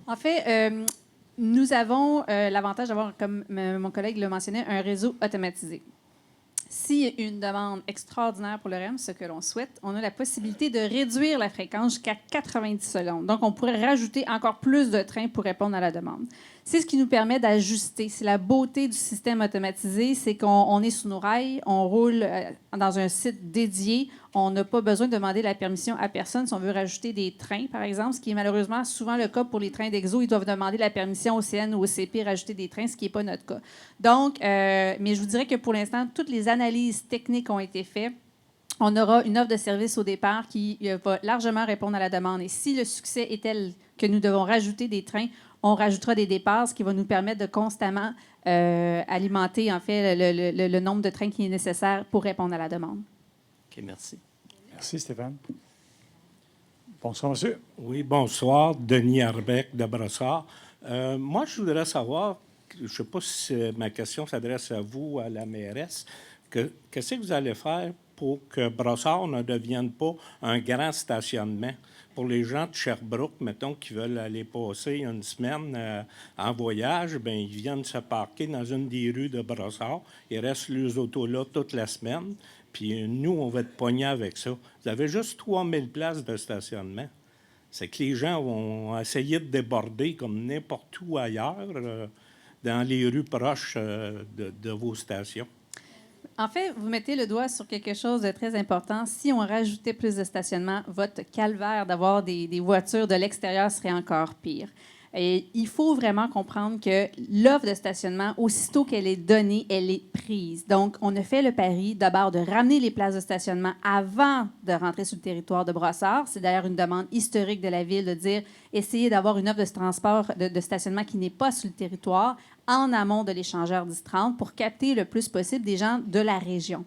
En fait, nous avons l'avantage d'avoir, comme mon collègue l'a mentionné, un réseau automatisé. S'il y a une demande extraordinaire pour le REM, ce que l'on souhaite, on a la possibilité de réduire la fréquence jusqu'à 90 secondes. Donc, on pourrait rajouter encore plus de trains pour répondre à la demande. C'est ce qui nous permet d'ajuster. C'est la beauté du système automatisé, c'est qu'on est sous nos rails, on roule dans un site dédié, on n'a pas besoin de demander la permission à personne si on veut rajouter des trains, par exemple, ce qui est malheureusement souvent le cas pour les trains d'Exo. Ils doivent demander la permission au CN ou au CP rajouter des trains, ce qui n'est pas notre cas. Donc, mais je vous dirais que pour l'instant, toutes les analyses techniques ont été faites. On aura une offre de service au départ qui va largement répondre à la demande. Et si le succès est tel que nous devons rajouter des trains, on rajoutera des départs, ce qui va nous permettre de constamment alimenter, en fait, le nombre de trains qui est nécessaire pour répondre à la demande. OK, merci. Merci, Stéphane. Bonsoir, monsieur. Oui, bonsoir. Denis Arbeck de Brossard. Moi, je voudrais savoir, je ne sais pas si ma question s'adresse à vous, à la mairesse, qu'est-ce que vous allez faire pour que Brossard ne devienne pas un grand stationnement? Pour les gens de Sherbrooke, mettons, qui veulent aller passer une semaine en voyage, bien, ils viennent se parquer dans une des rues de Brossard. Ils restent leurs autos là toute la semaine. Puis nous, on va être pognés avec ça. Vous avez juste 3000 places de stationnement. C'est que les gens vont essayer de déborder comme n'importe où ailleurs dans les rues proches de vos stations. En fait, vous mettez le doigt sur quelque chose de très important. Si on rajoutait plus de stationnement, votre calvaire d'avoir des voitures de l'extérieur serait encore pire. Et il faut vraiment comprendre que l'offre de stationnement, aussitôt qu'elle est donnée, elle est prise. Donc, on a fait le pari d'abord de ramener les places de stationnement avant de rentrer sur le territoire de Brossard. C'est d'ailleurs une demande historique de la Ville de dire essayez d'avoir une offre de transport de stationnement qui n'est pas sur le territoire en amont de l'échangeur 1030 pour capter le plus possible des gens de la région.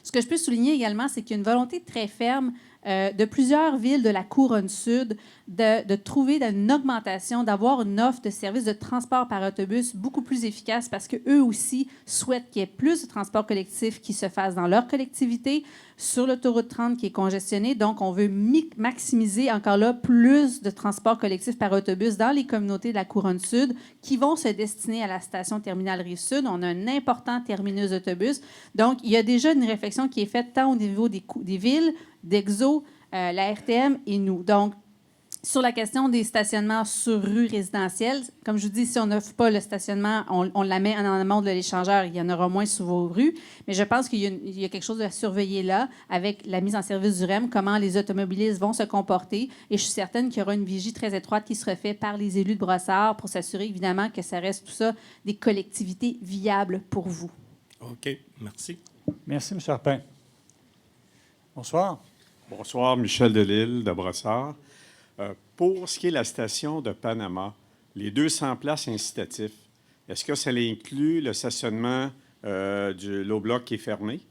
Ce que je peux souligner également, c'est qu'il y a une volonté très ferme de plusieurs villes de la Couronne Sud de trouver une augmentation, d'avoir une offre de services de transport par autobus beaucoup plus efficace parce qu'eux aussi souhaitent qu'il y ait plus de transport collectif qui se fasse dans leur collectivité, sur l'autoroute 30 qui est congestionnée. Donc, on veut maximiser encore là plus de transport collectif par autobus dans les communautés de la Couronne Sud qui vont se destiner à la station terminale Rive-Sud. On a un important terminus d'autobus. Donc, il y a déjà une réflexion qui est faite tant au niveau des villes, d'Exo, la RTM et nous. Donc, sur la question des stationnements sur rue résidentielle, comme je vous dis, si on n'offre pas le stationnement, on la met en amont de l'échangeur, il y en aura moins sur vos rues. Mais je pense qu'il y a quelque chose à surveiller là avec la mise en service du REM, comment les automobilistes vont se comporter. Et je suis certaine qu'il y aura une vigie très étroite qui sera faite par les élus de Brossard pour s'assurer évidemment que ça reste tout ça des collectivités viables pour vous. OK, merci. Merci, M. Arpin. Bonsoir. Bonsoir, Michel Delisle de Brossard. Pour ce qui est de la station de Panama, les 200 places incitatifs, est-ce que ça inclut le stationnement du low-bloc qui est fermé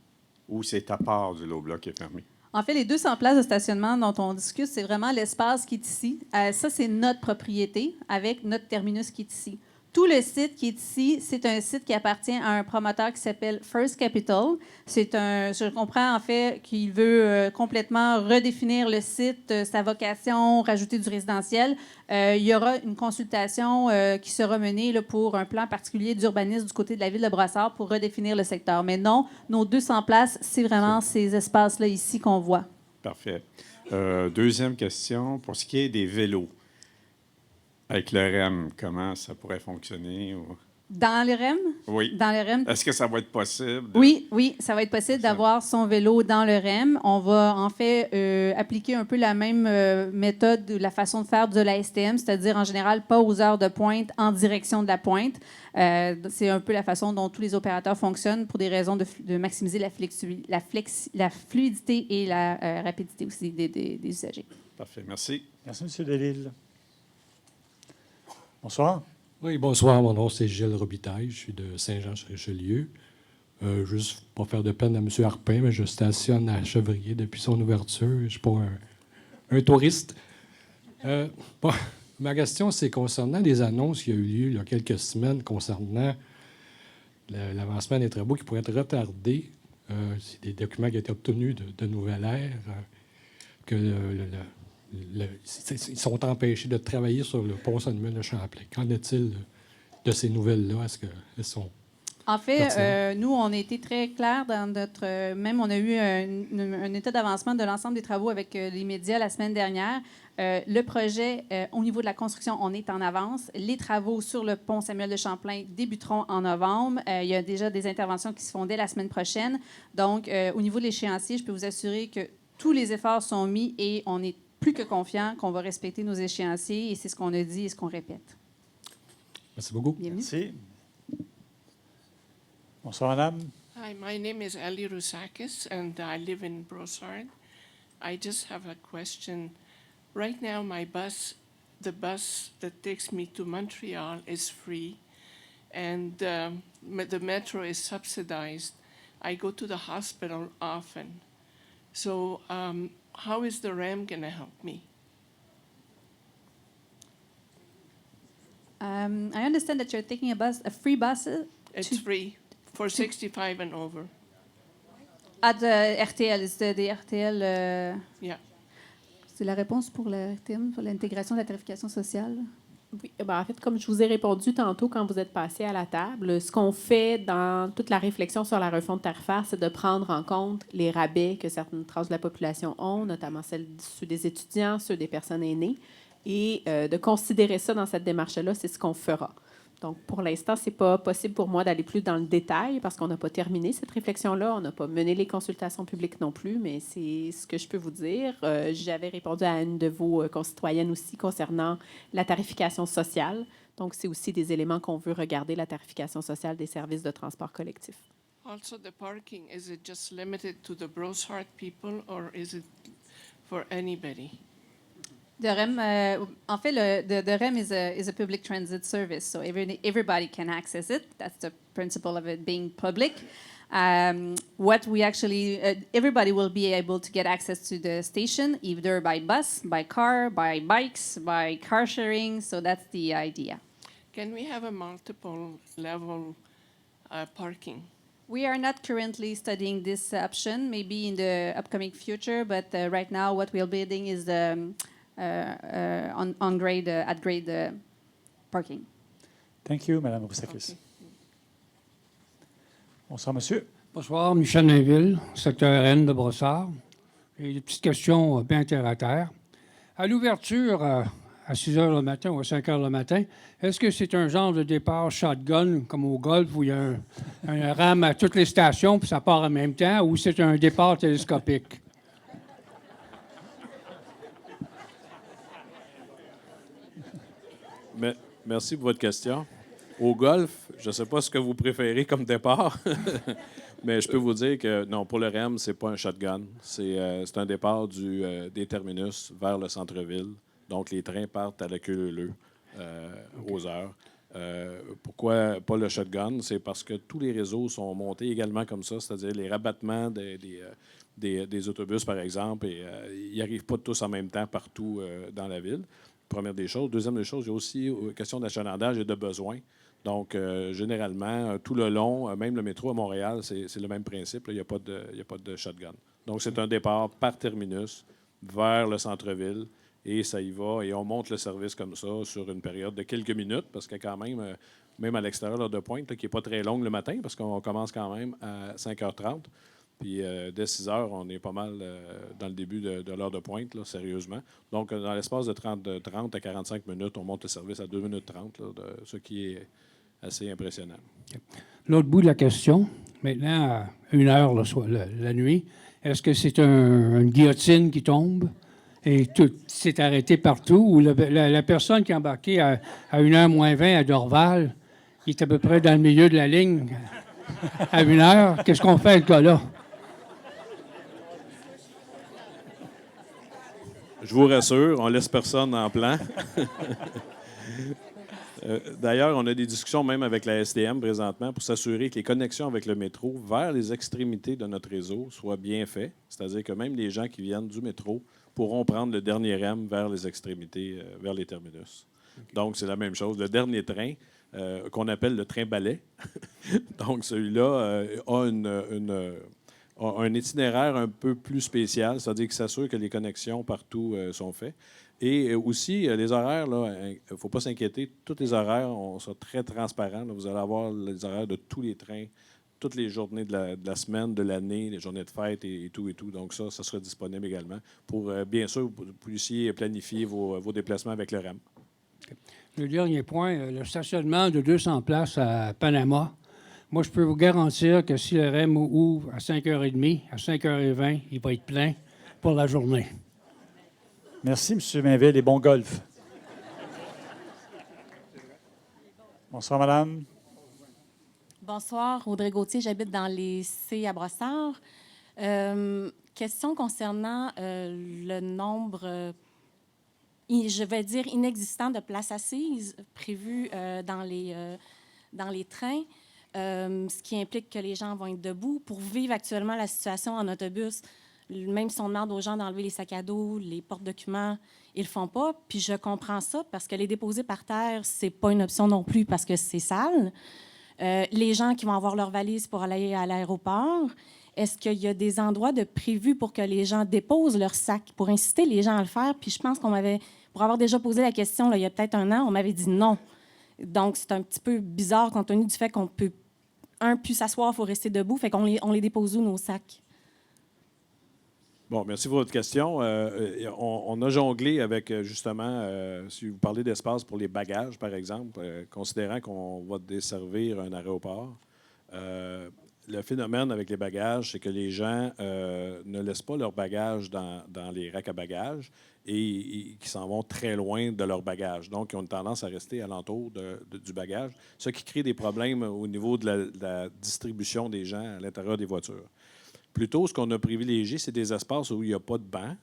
ou c'est à part du low-bloc qui est fermé? En fait, les 200 places de stationnement dont on discute, c'est vraiment l'espace qui est ici. Ça, c'est notre propriété avec notre terminus qui est ici. Tout le site qui est ici, c'est un site qui appartient à un promoteur qui s'appelle First Capital. Je comprends en fait qu'il veut complètement redéfinir le site, sa vocation, rajouter du résidentiel. Il y aura une consultation qui sera menée là, pour un plan particulier d'urbanisme du côté de la ville de Brossard pour redéfinir le secteur. Mais non, nos 200 places, c'est vraiment ces espaces-là ici qu'on voit. Parfait. Deuxième question, pour ce qui est des vélos. Avec le REM, comment ça pourrait fonctionner? Ou... Dans le REM? Oui. Dans le REM? Est-ce que ça va être possible? Oui, ça va être possible d'avoir son vélo dans le REM. On va en fait appliquer un peu la même méthode, la façon de faire de la STM, c'est-à-dire en général pas aux heures de pointe en direction de la pointe. C'est un peu la façon dont tous les opérateurs fonctionnent pour des raisons de maximiser la fluidité et la rapidité aussi des usagers. Parfait, merci. Merci, M. Delisle. Bonsoir. Oui, bonsoir. Mon nom, c'est Gilles Robitaille. Je suis de Saint-Jean-sur-Richelieu. Juste pour faire de peine à M. Harpin, mais je stationne à Chevrier depuis son ouverture. Je ne suis pas un touriste. Ma question, c'est concernant les annonces qui ont eu lieu il y a quelques semaines concernant l'avancement des travaux qui pourraient être retardés. C'est des documents qui ont été obtenus de Nouvelle Ère, ils sont empêchés de travailler sur le pont Saint-Denis de Champlain. Qu'en est-il de ces nouvelles-là? Est-ce qu'elles sont... En fait, nous, on a été très clairs dans notre... même, on a eu un état d'avancement de l'ensemble des travaux avec les médias la semaine dernière. Le projet, au niveau de la construction, on est en avance. Les travaux sur le pont Samuel de Champlain débuteront en novembre. Il y a déjà des interventions qui se font dès la semaine prochaine. Donc, au niveau de l'échéancier, je peux vous assurer que tous les efforts sont mis et on est plus que confiant qu'on va respecter nos échéanciers et c'est ce qu'on a dit et ce qu'on répète. Merci beaucoup. Bienvenue. Merci. Bonsoir, madame. Hi, my name is Ellie Rousakis, and I live in Brossard. I just have a question. Right now, the bus that takes me to Montreal is free, and the metro is subsidized. I go to the hospital often. So how is the REM going to help me? I understand that you're taking a free bus. It's free for 65 and over. At the RTL, is the RTL... Yeah. C'est la réponse pour le RTM, pour l'intégration de la tarification sociale? Oui, ben en fait, comme je vous ai répondu tantôt quand vous êtes passé à la table, ce qu'on fait dans toute la réflexion sur la refonte tarifaire, c'est de prendre en compte les rabais que certaines tranches de la population ont, notamment ceux des étudiants, ceux des personnes aînées, et de considérer ça dans cette démarche-là, c'est ce qu'on fera. Donc, pour l'instant, ce n'est pas possible pour moi d'aller plus dans le détail parce qu'on n'a pas terminé cette réflexion-là. On n'a pas mené les consultations publiques non plus, mais c'est ce que je peux vous dire. J'avais répondu à une de vos concitoyennes aussi concernant la tarification sociale. Donc, c'est aussi des éléments qu'on veut regarder, la tarification sociale des services de transport collectif. Also, the parking, is it just limited to the Brossard people or is it for anybody? The REM, en fait, the REM is a public transit service, so everybody can access it. That's the principle of it being public. What we actually, everybody will be able to get access to the station, either by bus, by car, by bikes, by car sharing. So that's the idea. Can we have a multiple level parking? We are not currently studying this option, maybe in the upcoming future, but right now what we're building is the at-grade parking. Thank you, Mme Rousakis. Bonsoir, monsieur. Bonsoir, Michel Nainville, secteur N de Brossard. J'ai des petites questions bien terre à terre. À l'ouverture, à 6 h le matin ou à 5 h le matin, est-ce que c'est un genre de départ shotgun, comme au golf, où il y a un rame à toutes les stations puis ça part en même temps, ou c'est un départ télescopique? Merci pour votre question. Au golf, je ne sais pas ce que vous préférez comme départ, mais je peux vous dire que non, pour le REM, ce n'est pas un shotgun. C'est un départ des terminus vers le centre-ville. Donc, les trains partent à la queue leu aux heures. Pourquoi pas le shotgun? C'est parce que tous les réseaux sont montés également comme ça, c'est-à-dire les rabattements des autobus, par exemple, et ils n'arrivent pas tous en même temps partout dans la ville. première des choses. Deuxième des choses, il y a aussi une question d'achalandage et de besoin. Donc, généralement, tout le long, même le métro à Montréal, c'est le même principe. Là. Il n'y a pas de shotgun. Donc, c'est un départ par terminus vers le centre-ville et ça y va. Et on monte le service comme ça sur une période de quelques minutes parce qu'il y a quand même à l'extérieur, l'heure de pointe, là, qui n'est pas très longue le matin parce qu'on commence quand même à 5h30. Puis dès 6 heures, on est pas mal dans le début de l'heure de pointe, là, sérieusement. Donc, dans l'espace de 30 à 45 minutes, on monte le service à 2 minutes 30, là, ce qui est assez impressionnant. L'autre bout de la question, maintenant, à 1 heure la nuit, est-ce que c'est une guillotine qui tombe et tout s'est arrêté partout ou la personne qui est embarquée à 1h moins 20 à Dorval, qui est à peu près dans le milieu de la ligne à 1 heure, qu'est-ce qu'on fait avec le cas-là? Je vous rassure, on laisse personne en plan. D'ailleurs, on a des discussions même avec la STM présentement pour s'assurer que les connexions avec le métro vers les extrémités de notre réseau soient bien faites. C'est-à-dire que même les gens qui viennent du métro pourront prendre le dernier REM vers les extrémités, vers les terminus. Okay. Donc, c'est la même chose. Le dernier train, qu'on appelle le train balai, donc celui-là a un itinéraire un peu plus spécial, c'est-à-dire qu'il s'assure que les connexions partout sont faites. Et aussi, les horaires, il ne faut pas s'inquiéter, tous les horaires sont très transparents. Là. Vous allez avoir les horaires de tous les trains, toutes les journées de la semaine, de l'année, les journées de fête et tout et tout. Donc ça sera disponible également pour, bien sûr, vous puissiez planifier vos déplacements avec le REM. Okay. Le dernier point, le stationnement de 200 places à Panama. Moi, je peux vous garantir que si le REM ouvre à 5h30, à 5h20, il va être plein pour la journée. Merci, M. Mainville, et bon golf. Bonsoir, madame. Bonsoir, Audrey Gauthier, j'habite dans les C à Brossard. Question concernant le nombre, je vais dire inexistant de places assises prévues dans les trains, ce qui implique que les gens vont être debout. Pour vivre actuellement la situation en autobus, même si on demande aux gens d'enlever les sacs à dos, les porte-documents, ils ne le font pas. Puis je comprends ça parce que les déposer par terre, ce n'est pas une option non plus parce que c'est sale. Les gens qui vont avoir leurs valises pour aller à l'aéroport, est-ce qu'il y a des endroits de prévus pour que les gens déposent leurs sacs, pour inciter les gens à le faire? Puis je pense qu'on m'avait, pour avoir déjà posé la question là, il y a peut-être 1 an, on m'avait dit non. Donc c'est un petit peu bizarre compte tenu du fait qu'on peut, plus s'asseoir, il faut rester debout. Fait qu'on on les dépose où, nos sacs? Bon, merci pour votre question. On a jonglé avec, justement, si vous parlez d'espace pour les bagages, par exemple, considérant qu'on va desservir un aéroport. Le phénomène avec les bagages, c'est que les gens ne laissent pas leurs bagages dans les racks à bagages et qui s'en vont très loin de leurs bagages. Donc, ils ont une tendance à rester alentour du bagage, ce qui crée des problèmes au niveau de la distribution des gens à l'intérieur des voitures. Plutôt, ce qu'on a privilégié, c'est des espaces où il n'y a pas de banc.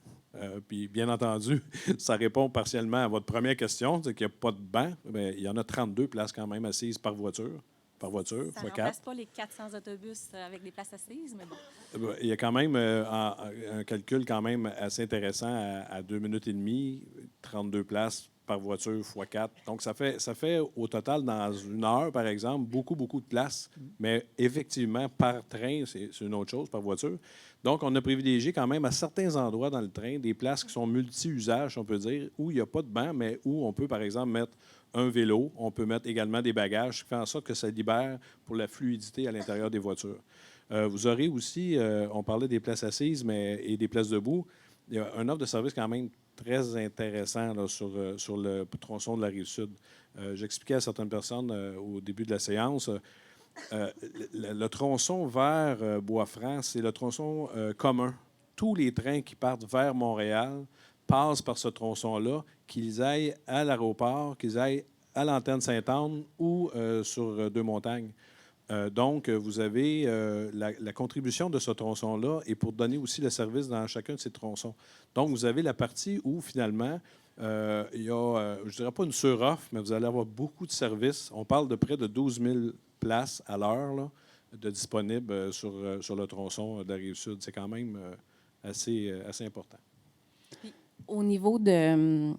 Puis, bien entendu, ça répond partiellement à votre première question, c'est qu'il n'y a pas de banc. Mais il y en a 32 places quand même assises par voiture. Ça ne remplace pas les 400 autobus avec des places assises, mais bon. Il y a quand même un calcul quand même assez intéressant à 2 minutes et demie, 32 places par voiture x 4. Donc, ça fait au total, dans 1 heure, par exemple, beaucoup de places. Mais effectivement, par train, c'est une autre chose, par voiture. Donc, on a privilégié quand même à certains endroits dans le train des places qui sont multi-usages, on peut dire, où il n'y a pas de banc, mais où on peut, par exemple, mettre un vélo. On peut mettre également des bagages, ce qui fait en sorte que ça libère pour la fluidité à l'intérieur des voitures. Vous aurez aussi, on parlait des places assises et des places debout. Il y a un offre de service quand même très intéressant là, sur le tronçon de la Rive-Sud. J'expliquais à certaines personnes au début de la séance, le tronçon vers Bois-Franc, c'est le tronçon commun. Tous les trains qui partent vers Montréal passent par ce tronçon-là, qu'ils aillent à l'aéroport, qu'ils aillent à l'antenne Sainte-Anne ou sur Deux-Montagnes. Donc, vous avez la contribution de ce tronçon-là et pour donner aussi le service dans chacun de ces tronçons. Donc, vous avez la partie où, finalement, il y a, je ne dirais pas une sur-offre, mais vous allez avoir beaucoup de services. On parle de près de 12 000 places à l'heure de disponibles sur le tronçon de la Rive-Sud. C'est quand même assez important. Puis, au niveau de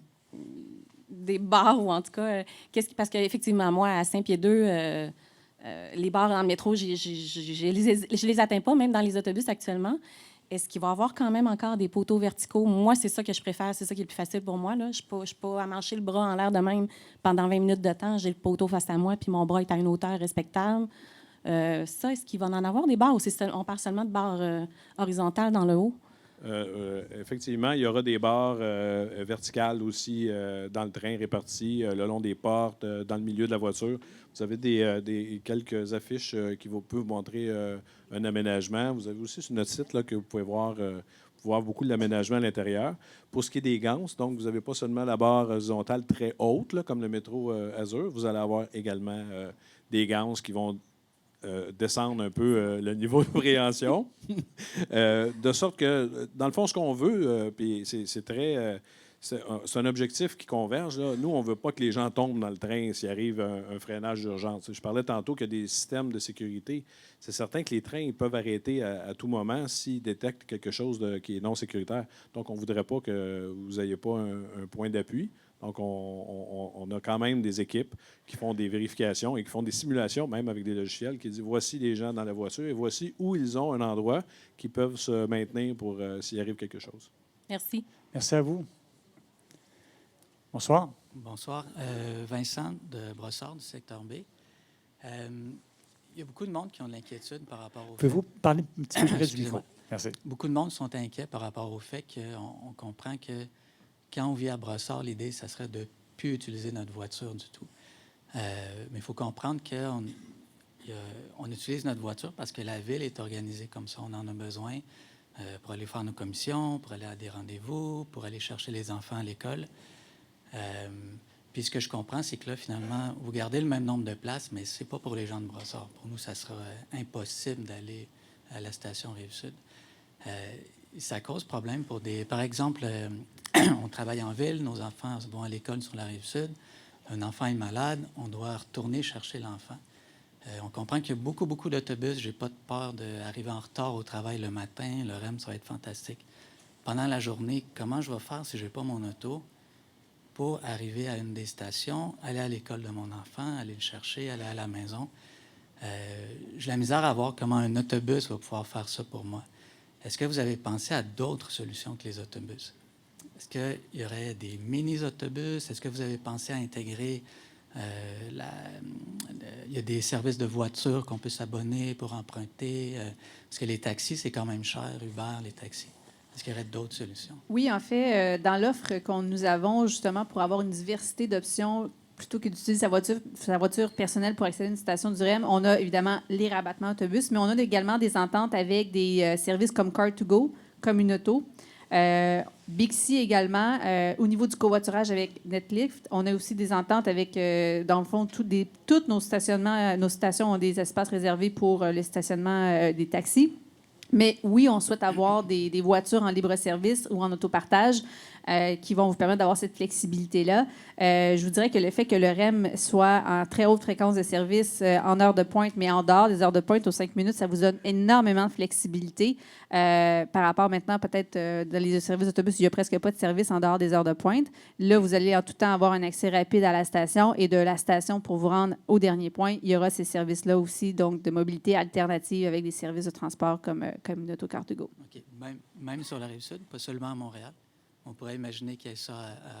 des bars, ou en tout cas, parce qu'effectivement, moi, à Saint-Pied-2, les bars dans le métro, je les atteins pas, même dans les autobus actuellement. Est-ce qu'il va y avoir quand même encore des poteaux verticaux? Moi, c'est ça que je préfère, c'est ça qui est le plus facile pour moi. Là. Je ne suis pas à marcher le bras en l'air de même pendant 20 minutes de temps. J'ai le poteau face à moi, puis mon bras est à une hauteur respectable. Ça, est-ce qu'il va en avoir des barres ou on parle seulement de barres horizontales dans le haut? Effectivement, il y aura des barres verticales aussi dans le train réparties le long des portes, dans le milieu de la voiture. Vous avez quelques affiches qui peuvent vous montrer un aménagement. Vous avez aussi sur notre site là, que vous pouvez voir beaucoup de l'aménagement à l'intérieur. Pour ce qui est des ganses, donc vous n'avez pas seulement la barre horizontale très haute, là, comme le métro Azur, vous allez avoir également des ganses qui vont descendre un peu le niveau de préhension. De sorte que, dans le fond, ce qu'on veut, puis c'est un objectif qui converge. Là. Nous, on ne veut pas que les gens tombent dans le train s'il arrive un freinage d'urgence. Je parlais tantôt qu'il y a des systèmes de sécurité. C'est certain que les trains ils peuvent arrêter à tout moment s'ils détectent quelque chose qui est non sécuritaire. Donc, on ne voudrait pas que vous n'ayez pas un point d'appui. Donc, on a quand même des équipes qui font des vérifications et qui font des simulations, même avec des logiciels, qui disent voici les gens dans la voiture et voici où ils ont un endroit qui peuvent se maintenir pour s'il arrive quelque chose. Merci. Merci à vous. Bonsoir. Bonsoir. Vincent de Brossard, du secteur B. Il y a beaucoup de monde qui ont de l'inquiétude par rapport au Pouvez-vous parler un petit peu plus près du micro? Merci. Beaucoup de monde sont inquiets par rapport au fait qu'on comprend que quand on vit à Brossard, l'idée, ça serait de ne plus utiliser notre voiture du tout. Mais il faut comprendre qu'on utilise notre voiture parce que la ville est organisée comme ça. On en a besoin pour aller faire nos commissions, pour aller à des rendez-vous, pour aller chercher les enfants à l'école. Puis ce que je comprends, c'est que là, finalement, vous gardez le même nombre de places, mais ce n'est pas pour les gens de Brossard. Pour nous, ça sera impossible d'aller à la station Rive-Sud. Ça cause problème pour des... Par exemple, on travaille en ville, nos enfants vont à l'école sur la Rive-Sud. Un enfant est malade, on doit retourner chercher l'enfant. On comprend qu'il y a beaucoup, beaucoup d'autobus. Je n'ai pas de peur d'arriver en retard au travail le matin. Le REM, ça va être fantastique. Pendant la journée, comment je vais faire si je n'ai pas mon auto pour arriver à une des stations, aller à l'école de mon enfant, aller le chercher, aller à la maison? J'ai la misère à voir comment un autobus va pouvoir faire ça pour moi. Est-ce que vous avez pensé à d'autres solutions que les autobus? Est-ce qu'il y aurait des mini-autobus? Est-ce que vous avez pensé à intégrer... il y a des services de voiture qu'on peut s'abonner pour emprunter. Parce que les taxis, c'est quand même cher, Uber, les taxis. Est-ce qu'il y aurait d'autres solutions? Oui, en fait, dans l'offre que nous avons, justement, pour avoir une diversité d'options, plutôt que d'utiliser sa voiture personnelle pour accéder à une station du REM, on a évidemment les rabattements autobus, mais on a également des ententes avec des services comme Car2Go, comme une auto. Bixi également. Au niveau du covoiturage avec Netlift, on a aussi des ententes avec, dans le fond, tous nos stationnements. Nos stations ont des espaces réservés pour le stationnement des taxis. Mais oui, on souhaite avoir des voitures en libre-service ou en autopartage qui vont vous permettre d'avoir cette flexibilité-là. Je vous dirais que le fait que le REM soit en très haute fréquence de service en heure de pointe, mais en dehors des heures de pointe aux 5 minutes, ça vous donne énormément de flexibilité par rapport maintenant peut-être dans les services d'autobus, il n'y a presque pas de service en dehors des heures de pointe. Là, vous allez en tout temps avoir un accès rapide à la station et de la station pour vous rendre au dernier point. Il y aura ces services-là aussi, donc de mobilité alternative avec des services de transport comme une auto Car2Go. OK. Même sur la Rive-Sud, pas seulement à Montréal. On pourrait imaginer qu'il y ait ça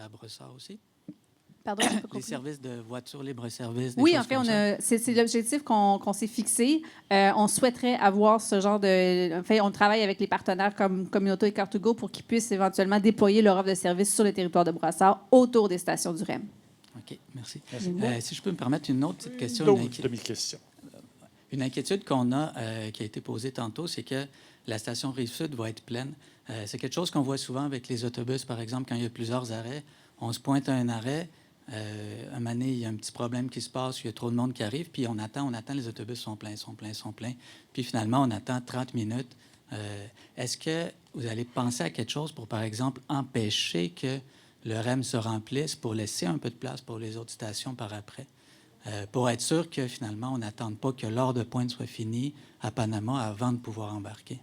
à Brossard aussi. Pardon, j'ai pas compris. Les services de voitures libre-service. Oui, en fait, c'est l'objectif qu'on s'est fixé. On souhaiterait avoir ce genre de... En fait, on travaille avec les partenaires comme Communauto et Car2Go pour qu'ils puissent éventuellement déployer leur offre de service sur le territoire de Brossard autour des stations du REM. OK, merci. Si je peux me permettre une autre petite question. Demi-question. Une inquiétude qu'on a, qui a été posée tantôt, c'est que la station Rive-Sud va être pleine. C'est quelque chose qu'on voit souvent avec les autobus, par exemple, quand il y a plusieurs arrêts. On se pointe à un arrêt. Un moment donné, il y a un petit problème qui se passe, il y a trop de monde qui arrive, puis on attend, les autobus sont pleins. Puis finalement, on attend 30 minutes. Est-ce que vous allez penser à quelque chose pour, par exemple, empêcher que le REM se remplisse pour laisser un peu de place pour les autres stations par après? Pour être sûr que finalement, on n'attende pas que l'heure de pointe soit finie à Panama avant de pouvoir embarquer.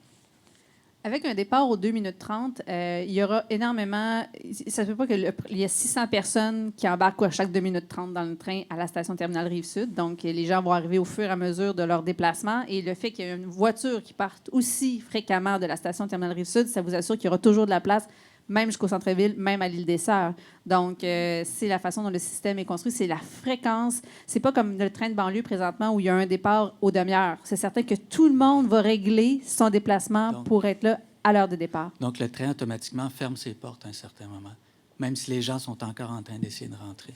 Avec un départ aux 2 minutes 30, il y aura énormément. Ça ne se peut pas qu'il y ait 600 personnes qui embarquent à chaque 2 minutes 30 dans le train à la station terminale Rive-Sud. Donc, les gens vont arriver au fur et à mesure de leur déplacement. Et le fait qu'il y ait une voiture qui parte aussi fréquemment de la station terminale Rive-Sud, ça vous assure qu'il y aura toujours de la place, même jusqu'au centre-ville, même à l'île des Sœurs. Donc, c'est la façon dont le système est construit, c'est la fréquence. C'est pas comme le train de banlieue présentement où il y a un départ aux demi-heures. C'est certain que tout le monde va régler son déplacement pour être là à l'heure de départ. Donc, le train automatiquement ferme ses portes à un certain moment, même si les gens sont encore en train d'essayer de rentrer.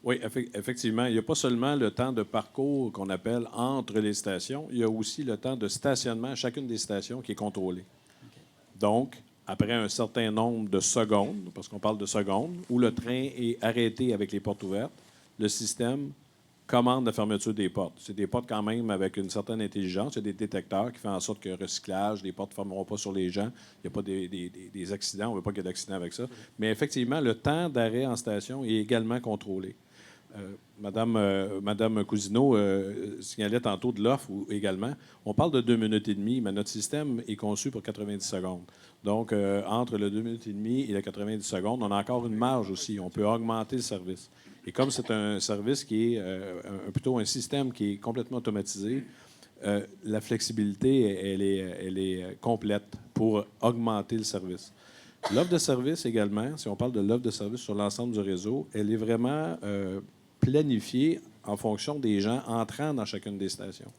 Oui, effectivement. Il n'y a pas seulement le temps de parcours qu'on appelle entre les stations, il y a aussi le temps de stationnement à chacune des stations qui est contrôlé. Donc, après un certain nombre de secondes, parce qu'on parle de secondes, où le train est arrêté avec les portes ouvertes, le système commande la fermeture des portes. C'est des portes quand même avec une certaine intelligence. Il y a des détecteurs qui font en sorte que recyclage, les portes ne fermeront pas sur les gens. Il n'y a pas des accidents. On ne veut pas qu'il y ait d'accidents avec ça. Mais effectivement, le temps d'arrêt en station est également contrôlé. Madame Cousineau signalait tantôt de l'offre également. On parle de 2 minutes et demie, mais notre système est conçu pour 90 secondes. Donc, entre le 2 minutes et demie et les 90 secondes, on a encore une marge aussi. On peut augmenter le service. Et comme c'est un service qui est plutôt un système qui est complètement automatisé, la flexibilité, elle est complète pour augmenter le service. L'offre de service également, si on parle de l'offre de service sur l'ensemble du réseau, elle est vraiment planifiée en fonction des gens entrant dans chacune des stations.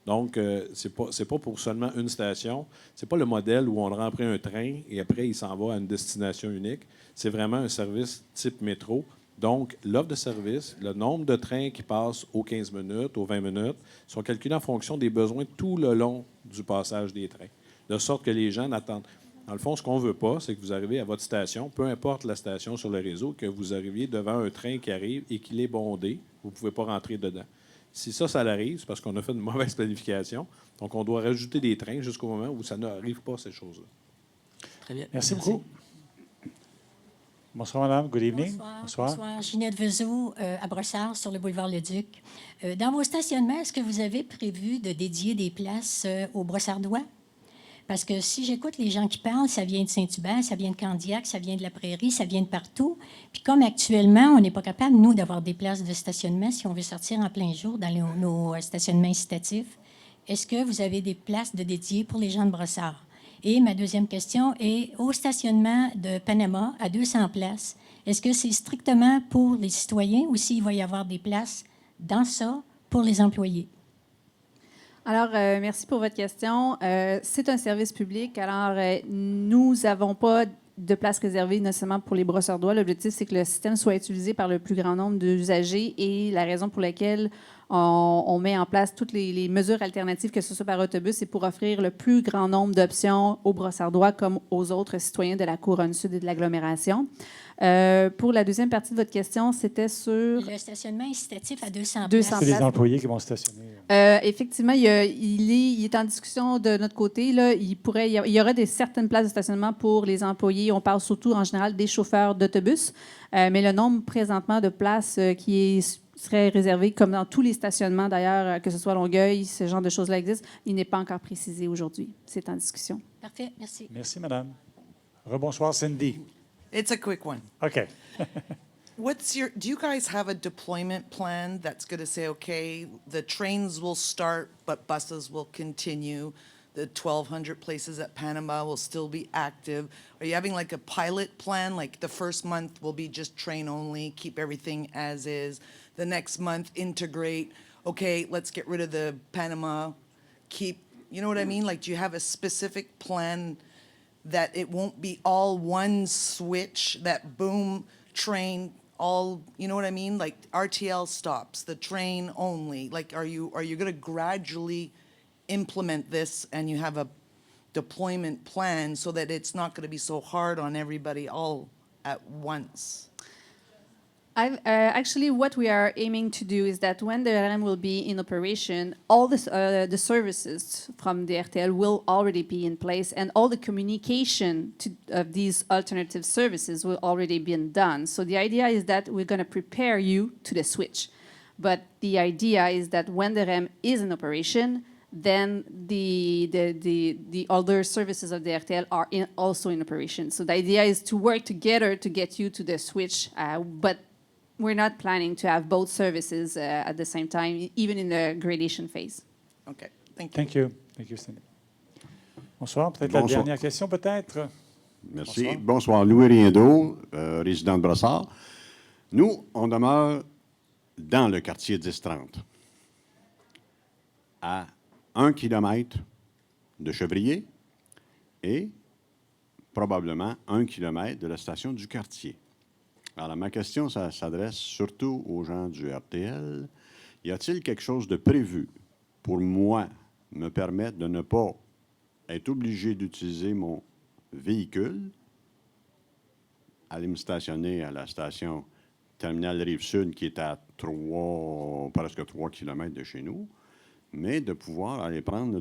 Donc, c'est pas pour seulement une station. C'est pas le modèle où on rend après un train et après, il s'en va à une destination unique. C'est vraiment un service type métro. Donc, l'offre de service, le nombre de trains qui passent aux 15 minutes, aux 20 minutes, sont calculés en fonction des besoins tout le long du passage des trains, de sorte que les gens n'attendent. Dans le fond, ce qu'on ne veut pas, c'est que vous arrivez à votre station, peu importe la station sur le réseau, que vous arriviez devant un train qui arrive et qu'il est bondé, vous ne pouvez pas rentrer dedans. Si ça arrive, c'est parce qu'on a fait une mauvaise planification. Donc, on doit rajouter des trains jusqu'au moment où ça n'arrive pas, ces choses-là. Très bien. Merci beaucoup. Bonsoir, madame. Good evening. Bonsoir. Bonsoir. Ginette Vezot, à Brossard, sur le boulevard Leduc. Dans vos stationnements, est-ce que vous avez prévu de dédier des places aux Brossardois? Parce que si j'écoute les gens qui parlent, ça vient de Saint-Hubert, ça vient de Candiac, ça vient de la Prairie, ça vient de partout. Puis comme actuellement, on n'est pas capable, nous, d'avoir des places de stationnement si on veut sortir en plein jour dans nos stationnements incitatifs, est-ce que vous avez des places de dédiées pour les gens de Brossard? Et ma deuxième question est, au stationnement de Panama, à 200 places, est-ce que c'est strictement pour les citoyens ou s'il va y avoir des places dans ça pour les employés? Alors, merci pour votre question. C'est un service public. Alors, nous n'avons pas de place réservée nécessairement pour les brosseurs d'oies. L'objectif, c'est que le système soit utilisé par le plus grand nombre d'usagers et la raison pour laquelle on met en place toutes les mesures alternatives, que ce soit par autobus, c'est pour offrir le plus grand nombre d'options aux brosseurs d'oies comme aux autres citoyens de la Couronne Sud et de l'agglomération. Pour la deuxième partie de votre question, c'était sur... Le stationnement incitatif à 200 places. C'est les employés qui vont stationner. Effectivement, il est en discussion de notre côté. Là. Il y aurait certaines places de stationnement pour les employés. On parle surtout, en général, des chauffeurs d'autobus. Mais le nombre présentement de places serait réservé, comme dans tous les stationnements d'ailleurs, que ce soit à Longueuil, ce genre de choses-là existent, il n'est pas encore précisé aujourd'hui. C'est en discussion. Parfait, merci. Merci, madame. Rebonsoir, Cindy. It's a quick one. OK. Do you guys have a deployment plan that's going to say, okay, the trains will start, but buses will continue? The 1,200 places at Panama will still be active? Are you having like a pilot plan? Like the first month will be just train only, keep everything as is. The next month, integrate. Okay, let's get rid of the Panama, you know what I mean? Like, do you have a specific plan that it won't be all one switch, that boom, train, all, you know what I mean? Like RTL stops, the train only. Like, are you going to gradually implement this and you have a deployment plan so that it's not going to be so hard on everybody all at once? Actually, what we are aiming to do is that when the RLM will be in operation, all the services from the RTL will already be in place, and all the communication of these alternative services will already be done. So the idea is that we're going to prepare you to the switch. But the idea is that when the REM is in operation, then the other services of the RTL are also in operation. So the idea is to work together to get you to the switch, but we're not planning to have both services at the same time, even in the gradation phase. Okay, thank you. Thank you. Thank you, Cindy. Bonsoir. Peut-être la Bonsoir. dernière question, peut-être? Merci. Bonsoir. Louis Riendeau, résident de Brossard. Nous, on demeure dans le quartier 10-30, à 1 kilomètre de Chevrier et probablement 1 kilomètre de la station du quartier. Alors, ma question, ça s'adresse surtout aux gens du RTL. Y a-t-il quelque chose de prévu pour moi me permettre de ne pas être obligé d'utiliser mon véhicule, aller me stationner à la station Terminal Rive-Sud, qui est à presque 3 kilomètres de chez nous, mais de pouvoir aller prendre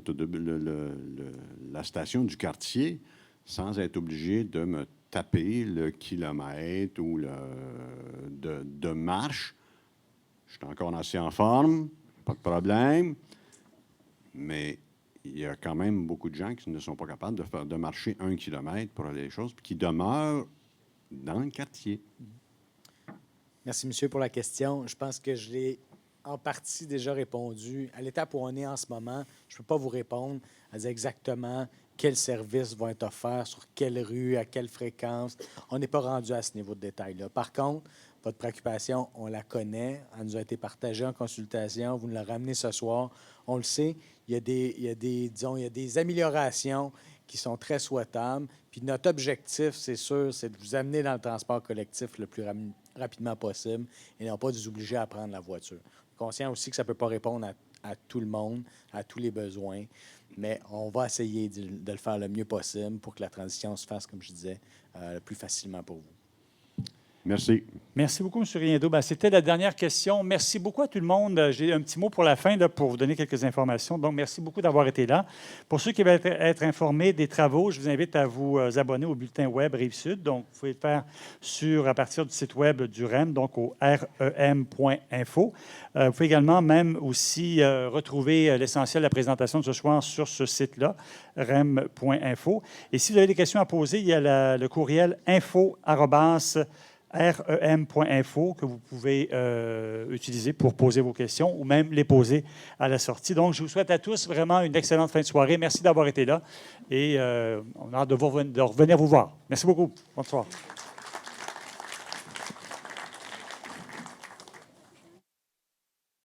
la station du quartier sans être obligé de me taper le kilomètre ou de marche. Je suis encore assez en forme, pas de problème, mais il y a quand même beaucoup de gens qui ne sont pas capables de marcher 1 kilomètre pour aller les choses, puis qui demeurent dans le quartier. Merci, monsieur, pour la question. Je pense que je l'ai en partie déjà répondu. À l'étape où on est en ce moment, je ne peux pas vous répondre à dire exactement quels services vont être offerts, sur quelle rue, à quelle fréquence. On n'est pas rendu à ce niveau de détail-là. Par contre, votre préoccupation, on la connaît. Elle nous a été partagée en consultation. Vous nous la ramenez ce soir. On le sait. Il y a des améliorations qui sont très souhaitables. Puis notre objectif, c'est sûr, c'est de vous amener dans le transport collectif le plus rapidement possible et non pas de vous obliger à prendre la voiture. Conscient aussi que ça ne peut pas répondre à tout le monde, à tous les besoins, mais on va essayer de le faire le mieux possible pour que la transition se fasse, comme je disais, le plus facilement pour vous. Merci. Merci beaucoup, M. Riendeau. C'était la dernière question. Merci beaucoup à tout le monde. J'ai un petit mot pour la fin là, pour vous donner quelques informations. Donc, merci beaucoup d'avoir été là. Pour ceux qui veulent être informés des travaux, je vous invite à vous abonner au bulletin web Rive-Sud. Donc, vous pouvez le faire à partir du site web du REM, donc au rem.info. Vous pouvez également même aussi retrouver l'essentiel de la présentation de ce soir sur ce site-là, rem.info. Et si vous avez des questions à poser, il y a le courriel info@rem.info que vous pouvez utiliser pour poser vos questions ou même les poser à la sortie. Donc, je vous souhaite à tous vraiment une excellente fin de soirée. Merci d'avoir été là et on a hâte de revenir vous voir. Merci beaucoup. Bonsoir.